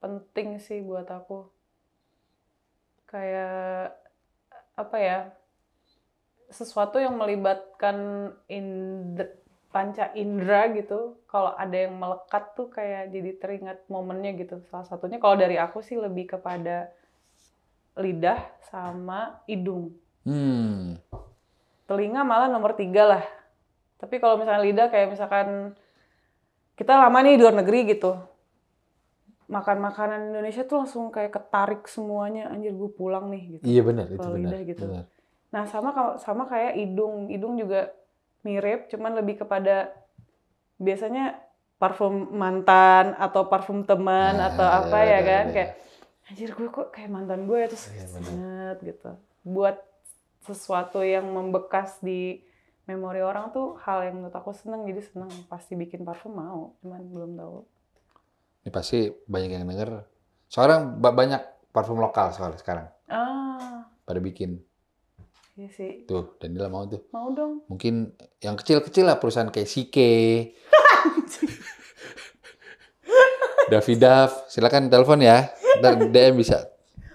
penting sih buat aku. Kayak apa ya? Sesuatu yang melibatkan panca indera gitu. Kalau ada yang melekat tuh kayak jadi teringat momennya gitu. Salah satunya kalau dari aku sih lebih kepada lidah sama hidung. Telinga malah nomor 3 lah. Tapi kalau misalnya lidah kayak misalkan kita lama nih di luar negeri gitu. Makan makanan Indonesia tuh langsung kayak ketarik semuanya. Anjir gue pulang nih gitu. Iya benar, itu lidah benar. gitu. Benar. Nah sama kayak hidung. Hidung juga mirip, cuman lebih kepada biasanya parfum mantan atau parfum teman atau apa ya kan. Kayak anjir gue kok kayak mantan gue terus banget gitu. Buat sesuatu yang membekas di memori orang tuh hal yang menurut aku seneng, jadi seneng pasti bikin parfum mau, cuman belum tahu. Ini pasti banyak yang denger. Sekarang banyak parfum lokal sekarang. Pada bikin. Iya sih. Tuh, Danila mau tuh. Mau dong. Mungkin yang kecil-kecil lah, perusahaan kayak Sike. Davidav, silakan telepon ya. Ntar DM bisa.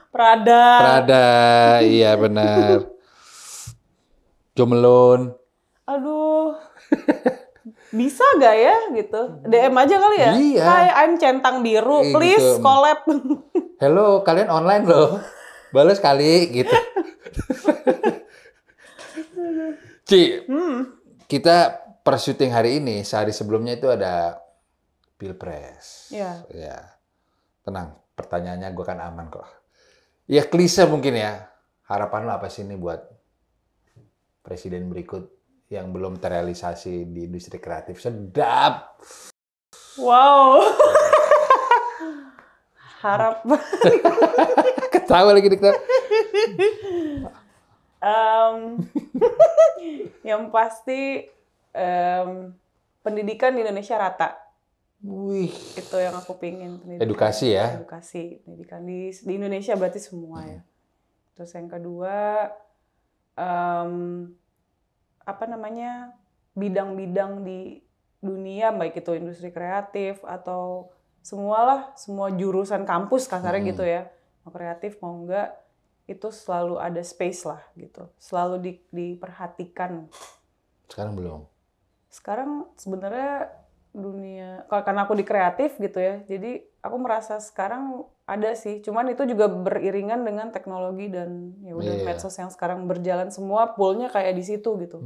Prada, iya benar. Jomelon. Aduh. Bisa gak ya gitu? DM aja kali ya? Iya. Hai, I'm Centang Biru, please gitu. Collab. Hello, kalian online loh. Balas kali gitu. Ci, kita per syuting hari ini, sehari sebelumnya itu ada Pilpres. Iya. Ya. Tenang, pertanyaannya gue kan aman kok. Ya klise mungkin ya. Harapan lo apa sih ini buat presiden berikut yang belum terrealisasi di industri kreatif? Sedap. Wow. Harap. Ketawa lagi kita. Yang pasti pendidikan di Indonesia rata. Wih. Itu yang aku pingin. Edukasi ya? Edukasi. Pendidikan di Indonesia berarti semua ya. Terus yang kedua, bidang-bidang di dunia, baik itu industri kreatif atau semua jurusan kampus kasarnya gitu ya. Mau kreatif, mau enggak, itu selalu ada space lah gitu. Selalu diperhatikan. Sekarang belum? Sekarang sebenarnya dunia, karena aku di kreatif gitu ya, jadi aku merasa sekarang ada sih, cuman itu juga beriringan dengan teknologi dan ya udah medsos yang sekarang berjalan semua poolnya kayak di situ gitu.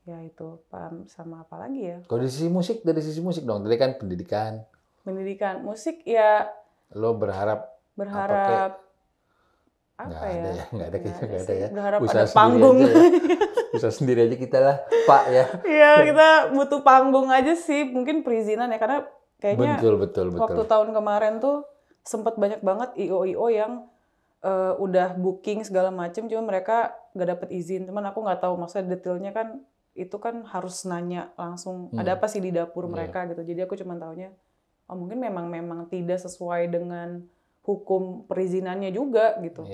Ya itu, sama apa lagi ya? Kalau dari sisi musik dong, tadi kan pendidikan. Pendidikan, musik ya. Lo berharap apa ya? Nggak ada ya. Berharap usaha ada panggung. Usaha sendiri aja kita lah, Pak ya. Iya, kita butuh panggung aja sih, mungkin perizinan ya, karena kayaknya betul. Waktu tahun kemarin tuh sempat banyak banget IO yang udah booking segala macem, cuma mereka nggak dapet izin. Cuman aku nggak tahu maksudnya detailnya kan, itu kan harus nanya langsung ada apa sih di dapur mereka gitu. Jadi aku cuma taunya, mungkin memang tidak sesuai dengan hukum perizinannya juga gitu.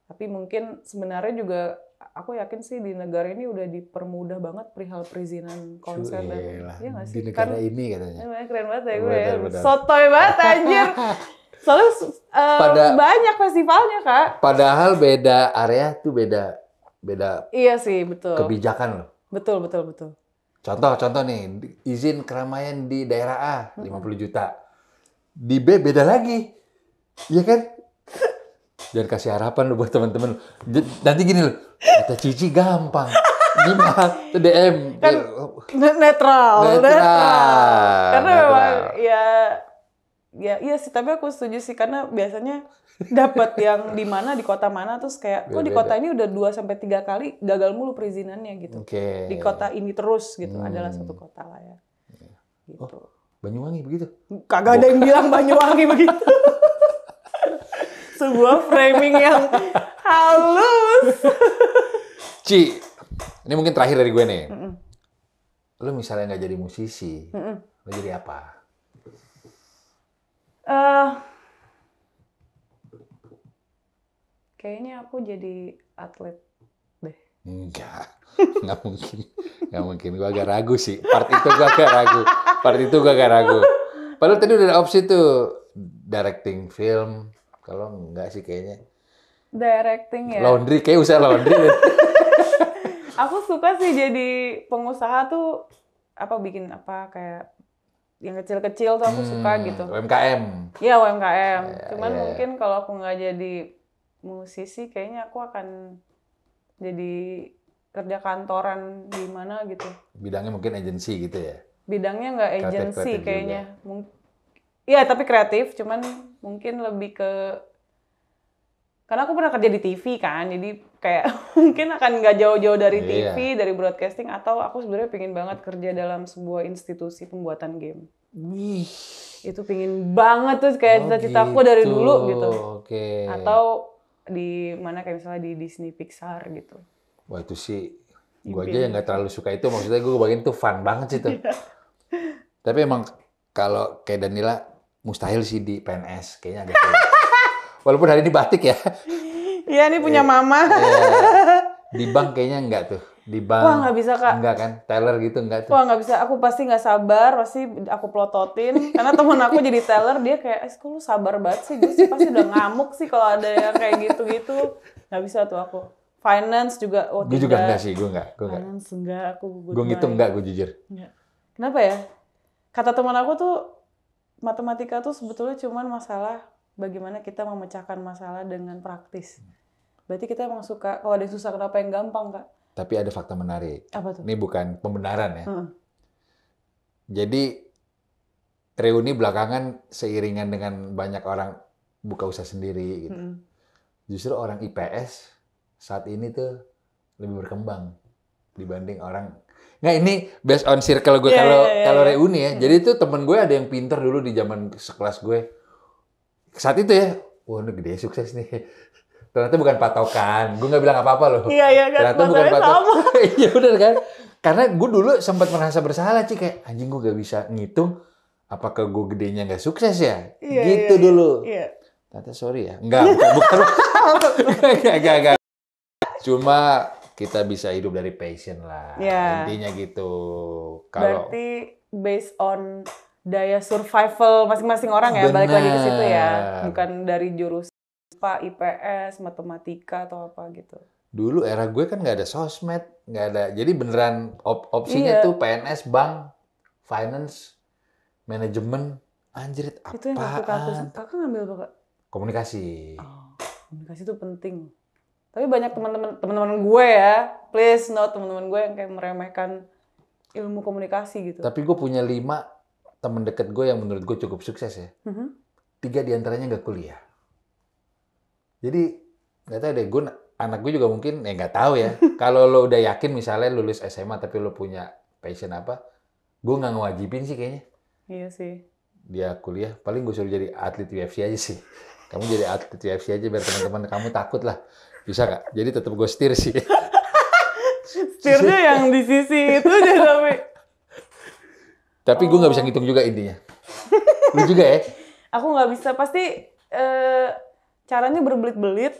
Tapi mungkin sebenarnya juga aku yakin sih di negara ini udah dipermudah banget perihal perizinan konser dan ya nggak sih? Di negara ini katanya. Keren banget ya gue ya. Sotoy banget anjir. Soalnya banyak festivalnya, Kak. Padahal beda area tuh beda. Iya sih, betul. Kebijakan loh. Betul. Contoh nih, izin keramaian di daerah A 50 juta. Di B beda lagi. Iya kan? Jangan kasih harapan lo buat teman-teman. Nanti gini loh, kata Cici gampang. Gimana? Itu DM. Kan netral. Karena memang ya Ya iya sih, tapi aku setuju sih karena biasanya dapat yang di mana di kota mana terus kayak kok di kota ini udah 2-3 kali gagal mulu perizinannya gitu. Di kota ini terus gitu adalah satu kota lah ya. Gitu. Oh, Banyuwangi begitu? Kagak ada yang bilang Banyuwangi begitu. Sebuah framing yang halus. Ci, ini mungkin terakhir dari gue nih. Lu misalnya nggak jadi musisi, lu jadi apa? Kayaknya aku jadi atlet deh. Nggak mungkin. Nggak mungkin. Gue agak ragu sih. Part itu gue agak ragu. Padahal tadi udah ada opsi tuh, directing film. Kalau nggak sih kayaknya. Directing ya. Laundry, kayak usaha laundry. Aku suka sih jadi pengusaha tuh, bikin kayak yang kecil-kecil tuh aku suka gitu. UMKM. Iya, UMKM. Cuman mungkin kalau aku nggak jadi musisi, kayaknya aku akan jadi kerja kantoran di mana gitu. Bidangnya mungkin agensi gitu ya? Bidangnya nggak agensi kayaknya. Iya, tapi kreatif. Cuman mungkin lebih ke... Karena aku pernah kerja di TV kan, jadi kayak mungkin akan nggak jauh-jauh dari TV, dari broadcasting, atau aku sebenarnya pengen banget kerja dalam sebuah institusi pembuatan game. Wih. Itu pengen banget tuh kayak cita-cita aku dari dulu gitu. Oke. Atau di mana kayak misalnya di Disney Pixar gitu. Wah itu sih, gue aja yang nggak terlalu suka itu, maksudnya gue bagian tuh fun banget sih tuh. Tapi emang kalau kayak Danila, mustahil sih di PNS, kayaknya agak sulit. Walaupun hari ini batik ya. Iya, ini punya mama. Di bank kayaknya enggak tuh. Di bank. Wah, nggak bisa, Kak. Enggak kan? Teller gitu enggak tuh. Wah, nggak bisa. Aku pasti nggak sabar. Pasti aku plototin. Karena temen aku jadi teller, dia kayak, kok lu sabar banget sih? Gue sih pasti udah ngamuk sih kalau ada yang kayak gitu-gitu. Nggak bisa tuh aku. Finance juga, gue juga enggak sih. Gue enggak. Finance enggak. Gue ngitung enggak, gue jujur. Enggak. Kenapa ya? Kata teman aku tuh, matematika tuh sebetulnya cuman masalah bagaimana kita memecahkan masalah dengan praktis. Berarti kita emang suka, kalau ada yang susah, kenapa yang gampang, Kak? Tapi ada fakta menarik. Apa tuh? Ini bukan pembenaran ya. Jadi, Reuni belakangan seiringan dengan banyak orang buka usaha sendiri. Gitu. Justru orang IPS saat ini tuh lebih berkembang dibanding orang... Nggak, ini based on circle gue kalau Reuni ya. Jadi tuh temen gue ada yang pinter dulu di zaman sekelas gue. Saat itu ya, wah ini gede sukses nih. Ternyata bukan patokan. Gue nggak bilang apa-apa loh. Iya, kan. Ternyata bukan patokan. Iya bener kan. Karena gue dulu sempat merasa bersalah sih. Kayak anjing gue gak bisa ngitung. Apakah gue gedenya gak sukses ya? Gitu dulu. Iya. Ternyata sorry ya. Enggak. Enggak. Cuma kita bisa hidup dari passion lah. Intinya gitu. Berarti based on... daya survival masing-masing orang ya, balik lagi ke situ ya. Bukan dari jurusan IPS, matematika, atau apa gitu. Dulu era gue kan nggak ada sosmed, nggak ada. Jadi beneran opsinya tuh PNS, bank, finance, manajemen. Anjir, apaan? Itu yang kakak ngambil apa, Kak? Komunikasi. Oh, komunikasi itu penting. Tapi banyak teman-teman gue ya, please note teman-teman gue yang kayak meremehkan ilmu komunikasi gitu. Tapi gue punya 5 temen deket gue yang menurut gue cukup sukses ya. 3 diantaranya nggak kuliah. Jadi nggak tahu deh, anak gue juga mungkin nggak tahu ya. Kalau lo udah yakin misalnya lulus SMA tapi lo punya passion apa, gue nggak ngewajibin sih kayaknya. Iya sih. Dia kuliah, paling gue suruh jadi atlet UFC aja sih. Kamu jadi atlet UFC aja biar teman-teman kamu takut lah. Bisa nggak? Jadi tetap gue setir sih. Setirnya yang di sisi itu aja tapi. Tapi gue nggak bisa ngitung juga intinya. Lu juga ya? Aku nggak bisa. Pasti caranya berbelit-belit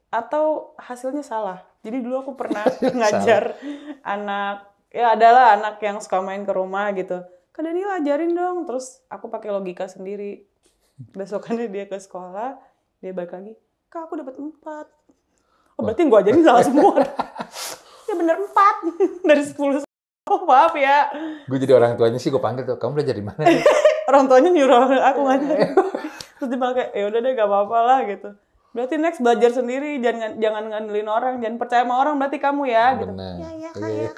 atau hasilnya salah. Jadi dulu aku pernah ngajar anak, ya adalah anak yang suka main ke rumah gitu. Kak Danila ajarin dong. Terus aku pakai logika sendiri. Besokannya dia ke sekolah, dia balik lagi. Kak aku dapat 4. Oh berarti yang gue ajarin salah semua. Ya bener 4 dari 10. Oh maaf ya. Gue jadi orang tuanya sih gue panggil tuh, kamu belajar di mana? Orang tuanya nyuruh aku ngajarin. Terus dia pakai, ya udah deh gak apa-apa lah gitu. Berarti next belajar sendiri, jangan ngandelin orang, jangan percaya sama orang berarti kamu ya. Gitu. Ya.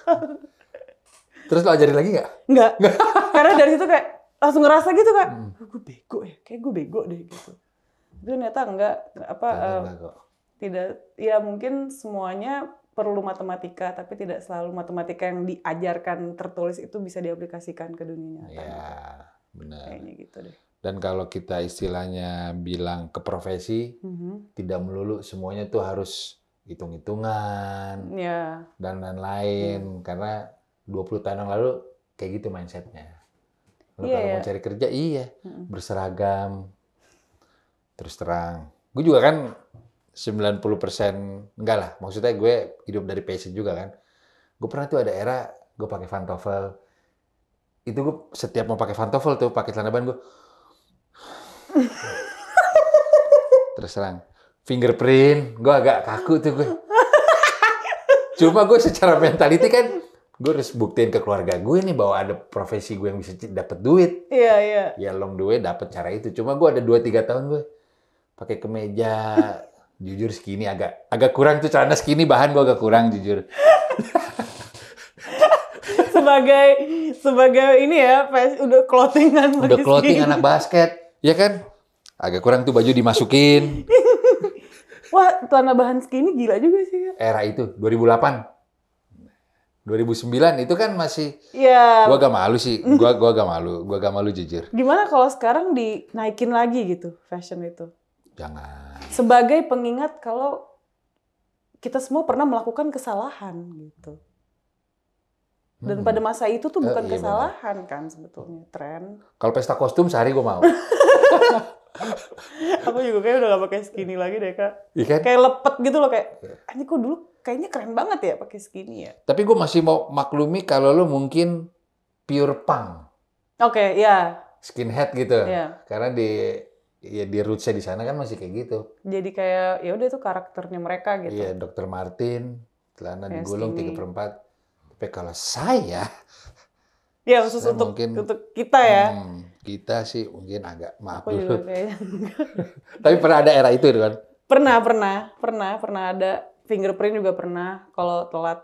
Terus lo ajarin lagi nggak? Nggak. Karena dari situ kayak, langsung ngerasa gitu Kak, gue bego ya, kayak gue bego deh gitu. Tapi ternyata enggak, tidak, ya mungkin semuanya perlu matematika, tapi tidak selalu matematika yang diajarkan tertulis itu bisa diaplikasikan ke dunia nyata. Ya, benar. Kayaknya gitu deh. Dan kalau kita istilahnya bilang ke profesi, tidak melulu semuanya tuh harus hitung-hitungan dan lain-lain. Karena 20 tahun yang lalu kayak gitu mindsetnya. Lalu kalau mau cari kerja, berseragam. Terus terang. Gue juga kan 90%, enggak lah. Maksudnya gue hidup dari passion juga kan. Gue pernah tuh ada era, gue pakai pantofel. Itu gue setiap mau pakai pantofel tuh, pakai celana ban gue. Terus terang. Fingerprint, gue agak kaku tuh gue. Cuma gue secara mentality kan, gue harus buktiin ke keluarga gue nih bahwa ada profesi gue yang bisa dapat duit. Iya. Ya long the way dapat cara itu. Cuma gue ada 2-3 tahun gue pakai kemeja. Jujur skinny agak kurang tuh celana skinny, bahan gue agak kurang jujur. sebagai ini ya, udah clothingan. Udah clothing anak basket, ya kan? Agak kurang tuh baju dimasukin. Wah, celana bahan skinny gila juga sih ya. Era itu 2008. 2009 itu kan masih. Iya. Gua agak malu sih. Gua agak malu jujur. Gimana kalau sekarang dinaikin lagi gitu fashion itu? Jangan. Sebagai pengingat kalau kita semua pernah melakukan kesalahan gitu. Dan pada masa itu tuh bukan kesalahan kan sebetulnya, tren. Kalau pesta kostum sehari gue mau. Aku juga kayak udah gak pakai skinny lagi deh Kak. Iya kan? Kayak lepet gitu loh, kayak ini kok dulu kayaknya keren banget ya pakai skinny ya. Tapi gue masih mau maklumi kalau lo mungkin pure punk. Oke, ya. Skinhead gitu. Iya. Karena di roots-nya di sana kan masih kayak gitu. Jadi kayak ya udah itu karakternya mereka gitu. Iya, Dr. Martin, celana digulung 3/4. Tapi kalau saya ya khusus untuk kita ya. Kita sih mungkin agak maaf aku dulu. Juga kayaknya. Tapi pernah ada era itu kan? Pernah ada fingerprint juga pernah. Kalau telat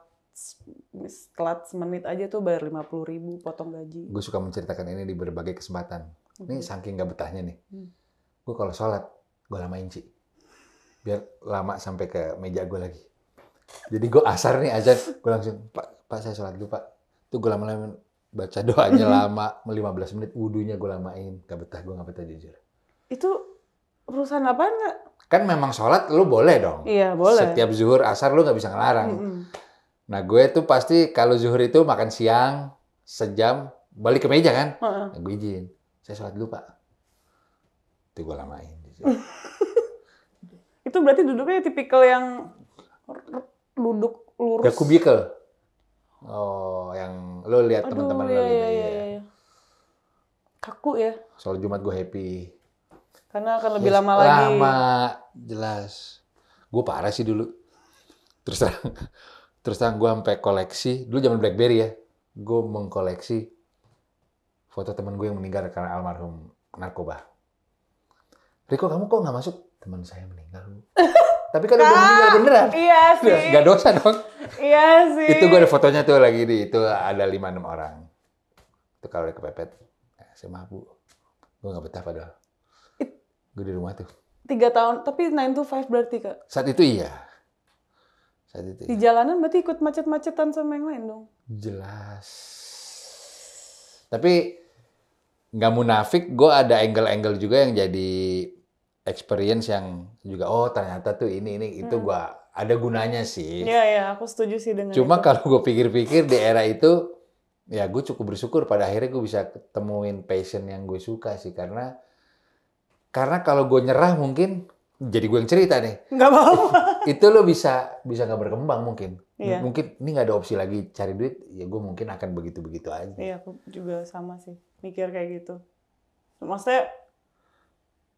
semenit aja tuh bayar 50.000 potong gaji. Gue suka menceritakan ini di berbagai kesempatan. Ini saking gak betahnya nih. Gue kalau sholat, gue lamain sih. Biar lama sampai ke meja gue lagi. Jadi gue asar nih azan, gue langsung, Pak saya sholat dulu Pak. Tuh gue lama-lama baca doanya lama, 15 menit, wudunya gue lamain. Gak betah jujur. Itu urusan apaan nggak? Kan memang sholat lu boleh dong. Iya boleh. Setiap zuhur, asar lu gak bisa ngelarang. Nah gue tuh pasti kalau zuhur itu makan siang, sejam, balik ke meja kan. Nah, gue izin, saya sholat dulu Pak. Itu gue lamain. Itu berarti duduknya tipikal yang duduk lurus. Gak kubikel. Oh, yang lo lihat teman-teman lo gitu. Iya. Kaku ya. Soal Jumat gue happy. Karena akan lebih lama lagi. Lama, jelas. Gue parah sih dulu. Terus terang gue sampai koleksi. Dulu zaman BlackBerry ya. Gue mengkoleksi foto teman gue yang meninggal karena almarhum narkoba. Riko, kamu kok nggak masuk? Teman saya meninggal. Tapi kan udah meninggal beneran. Iya sih. Gak dosa dong. Iya sih. Itu gue ada fotonya tuh lagi itu ada 5-6 orang. Itu kalau udah kepepet, saya mabuk. Gue gak betah padahal. Gue di rumah tuh. 3 tahun, tapi 9 to 5 berarti Kak? Saat itu iya. Di jalanan berarti ikut macet-macetan sama yang lain dong? Jelas. Tapi gak munafik, gue ada angle-angle juga yang jadi experience yang juga ternyata tuh ini itu gua ada gunanya sih. Iya, aku setuju sih dengan Cuma itu. kalau gue pikir-pikir di era itu ya gue cukup bersyukur pada akhirnya gue bisa ketemuin passion yang gue suka sih karena kalau gue nyerah mungkin jadi gue yang cerita nih. Nggak mau. Itu lo bisa nggak berkembang mungkin. Iya. Mungkin ini nggak ada opsi lagi cari duit ya gue mungkin akan begitu-begitu aja. Iya, aku juga sama sih mikir kayak gitu. Maksudnya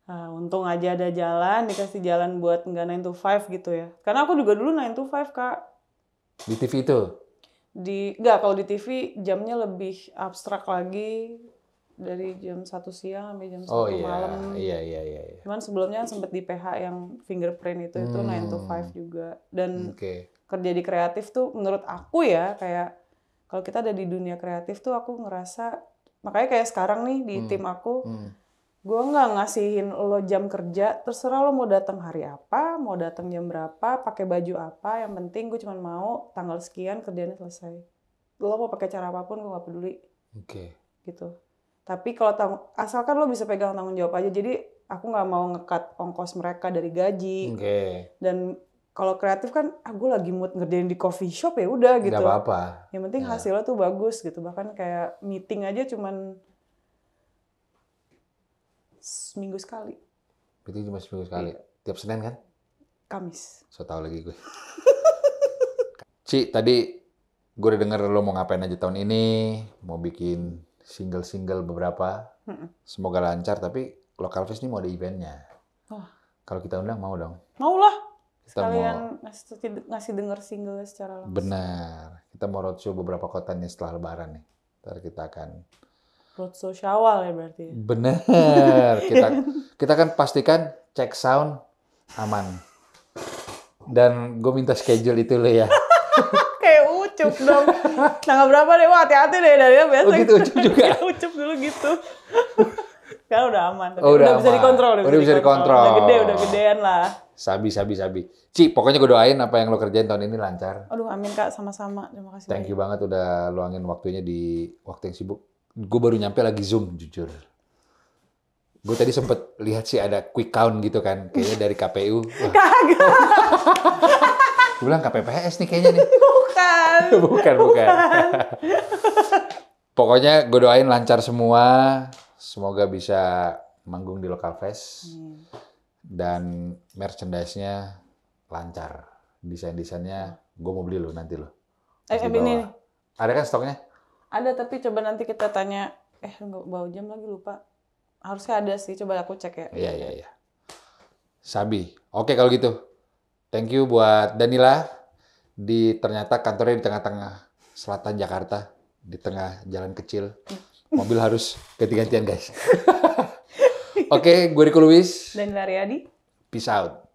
untung aja ada jalan, dikasih jalan buat nggak 9 to 5 gitu ya. Karena aku juga dulu 9 to 5, Kak. Di TV itu? Nggak, kalau di TV jamnya lebih abstrak lagi. Dari jam 1 siang sampai jam 1 malam. Iya. Cuman sebelumnya sempat di PH yang fingerprint itu 9 to 5 juga. Dan kerja di kreatif tuh menurut aku ya, kayak kalau kita ada di dunia kreatif tuh aku ngerasa Makanya kayak sekarang nih di tim aku, gue nggak ngasihin lo jam kerja, terserah lo mau datang hari apa, mau datang jam berapa, pakai baju apa, yang penting gue cuma mau tanggal sekian kerjanya selesai. Lo mau pakai cara apapun gue nggak peduli. Oke. Gitu. Tapi kalau asalkan lo bisa pegang tanggung jawab aja. Jadi aku nggak mau nge-cut ongkos mereka dari gaji. Dan kalau kreatif kan, gue lagi mood ngerjain di coffee shop ya udah gitu. Nggak apa-apa. Yang penting hasilnya tuh bagus gitu. Bahkan kayak meeting aja cuman seminggu sekali. Meeting cuma seminggu sekali. Tiap Senin kan? Kamis. So tau lagi gue. Ci, tadi gue udah denger lo mau ngapain aja tahun ini, mau bikin single-single beberapa, semoga lancar, tapi Local Fest ini mau ada eventnya. Kalau kita undang mau dong? Mau lah, sekalian ngasih denger single secara langsung. Benar, kita mau roadshow beberapa kota nih setelah Lebaran nih, ntar kita akan... Roadshow Syawal ya berarti? Bener, kita kan pastikan cek sound aman. Dan gue minta schedule itu lo ya. Kayak Ucup dong. Tanggal berapa deh? Wah hati-hati deh dari biasa. Oh gitu, Ucup juga? Ucup dulu gitu. Sekarang udah aman. Tapi udah bisa dikontrol. Udah bisa dikontrol. Udah gedean lah. Sabi. Ci, pokoknya gue doain apa yang lo kerjain tahun ini lancar. Aduh amin Kak, sama-sama. Terima kasih. Thank you banget udah luangin waktunya di waktu yang sibuk. Gue baru nyampe lagi Zoom, jujur. Gue tadi sempet lihat sih ada quick count gitu kan. Kayaknya dari KPU. Kagak. Gue bilang KPPS nih kayaknya nih. Bukan. Pokoknya gue doain lancar semua. Semoga bisa manggung di Local Fest. Dan merchandise-nya lancar. Desain-desainnya gue mau beli lo nanti lo. Ini. Ada kan stoknya? Ada, tapi coba nanti kita tanya. Nggak bawa jam lagi, lupa. Harusnya ada sih, coba aku cek ya. Iya. Sabi. Oke kalau gitu. Thank you buat Danila. Ternyata kantornya di tengah-tengah selatan Jakarta. Di tengah jalan kecil. Mobil harus ganti-gantian guys. Oke, gue Riko Luis. Dan Laryadi. Peace out.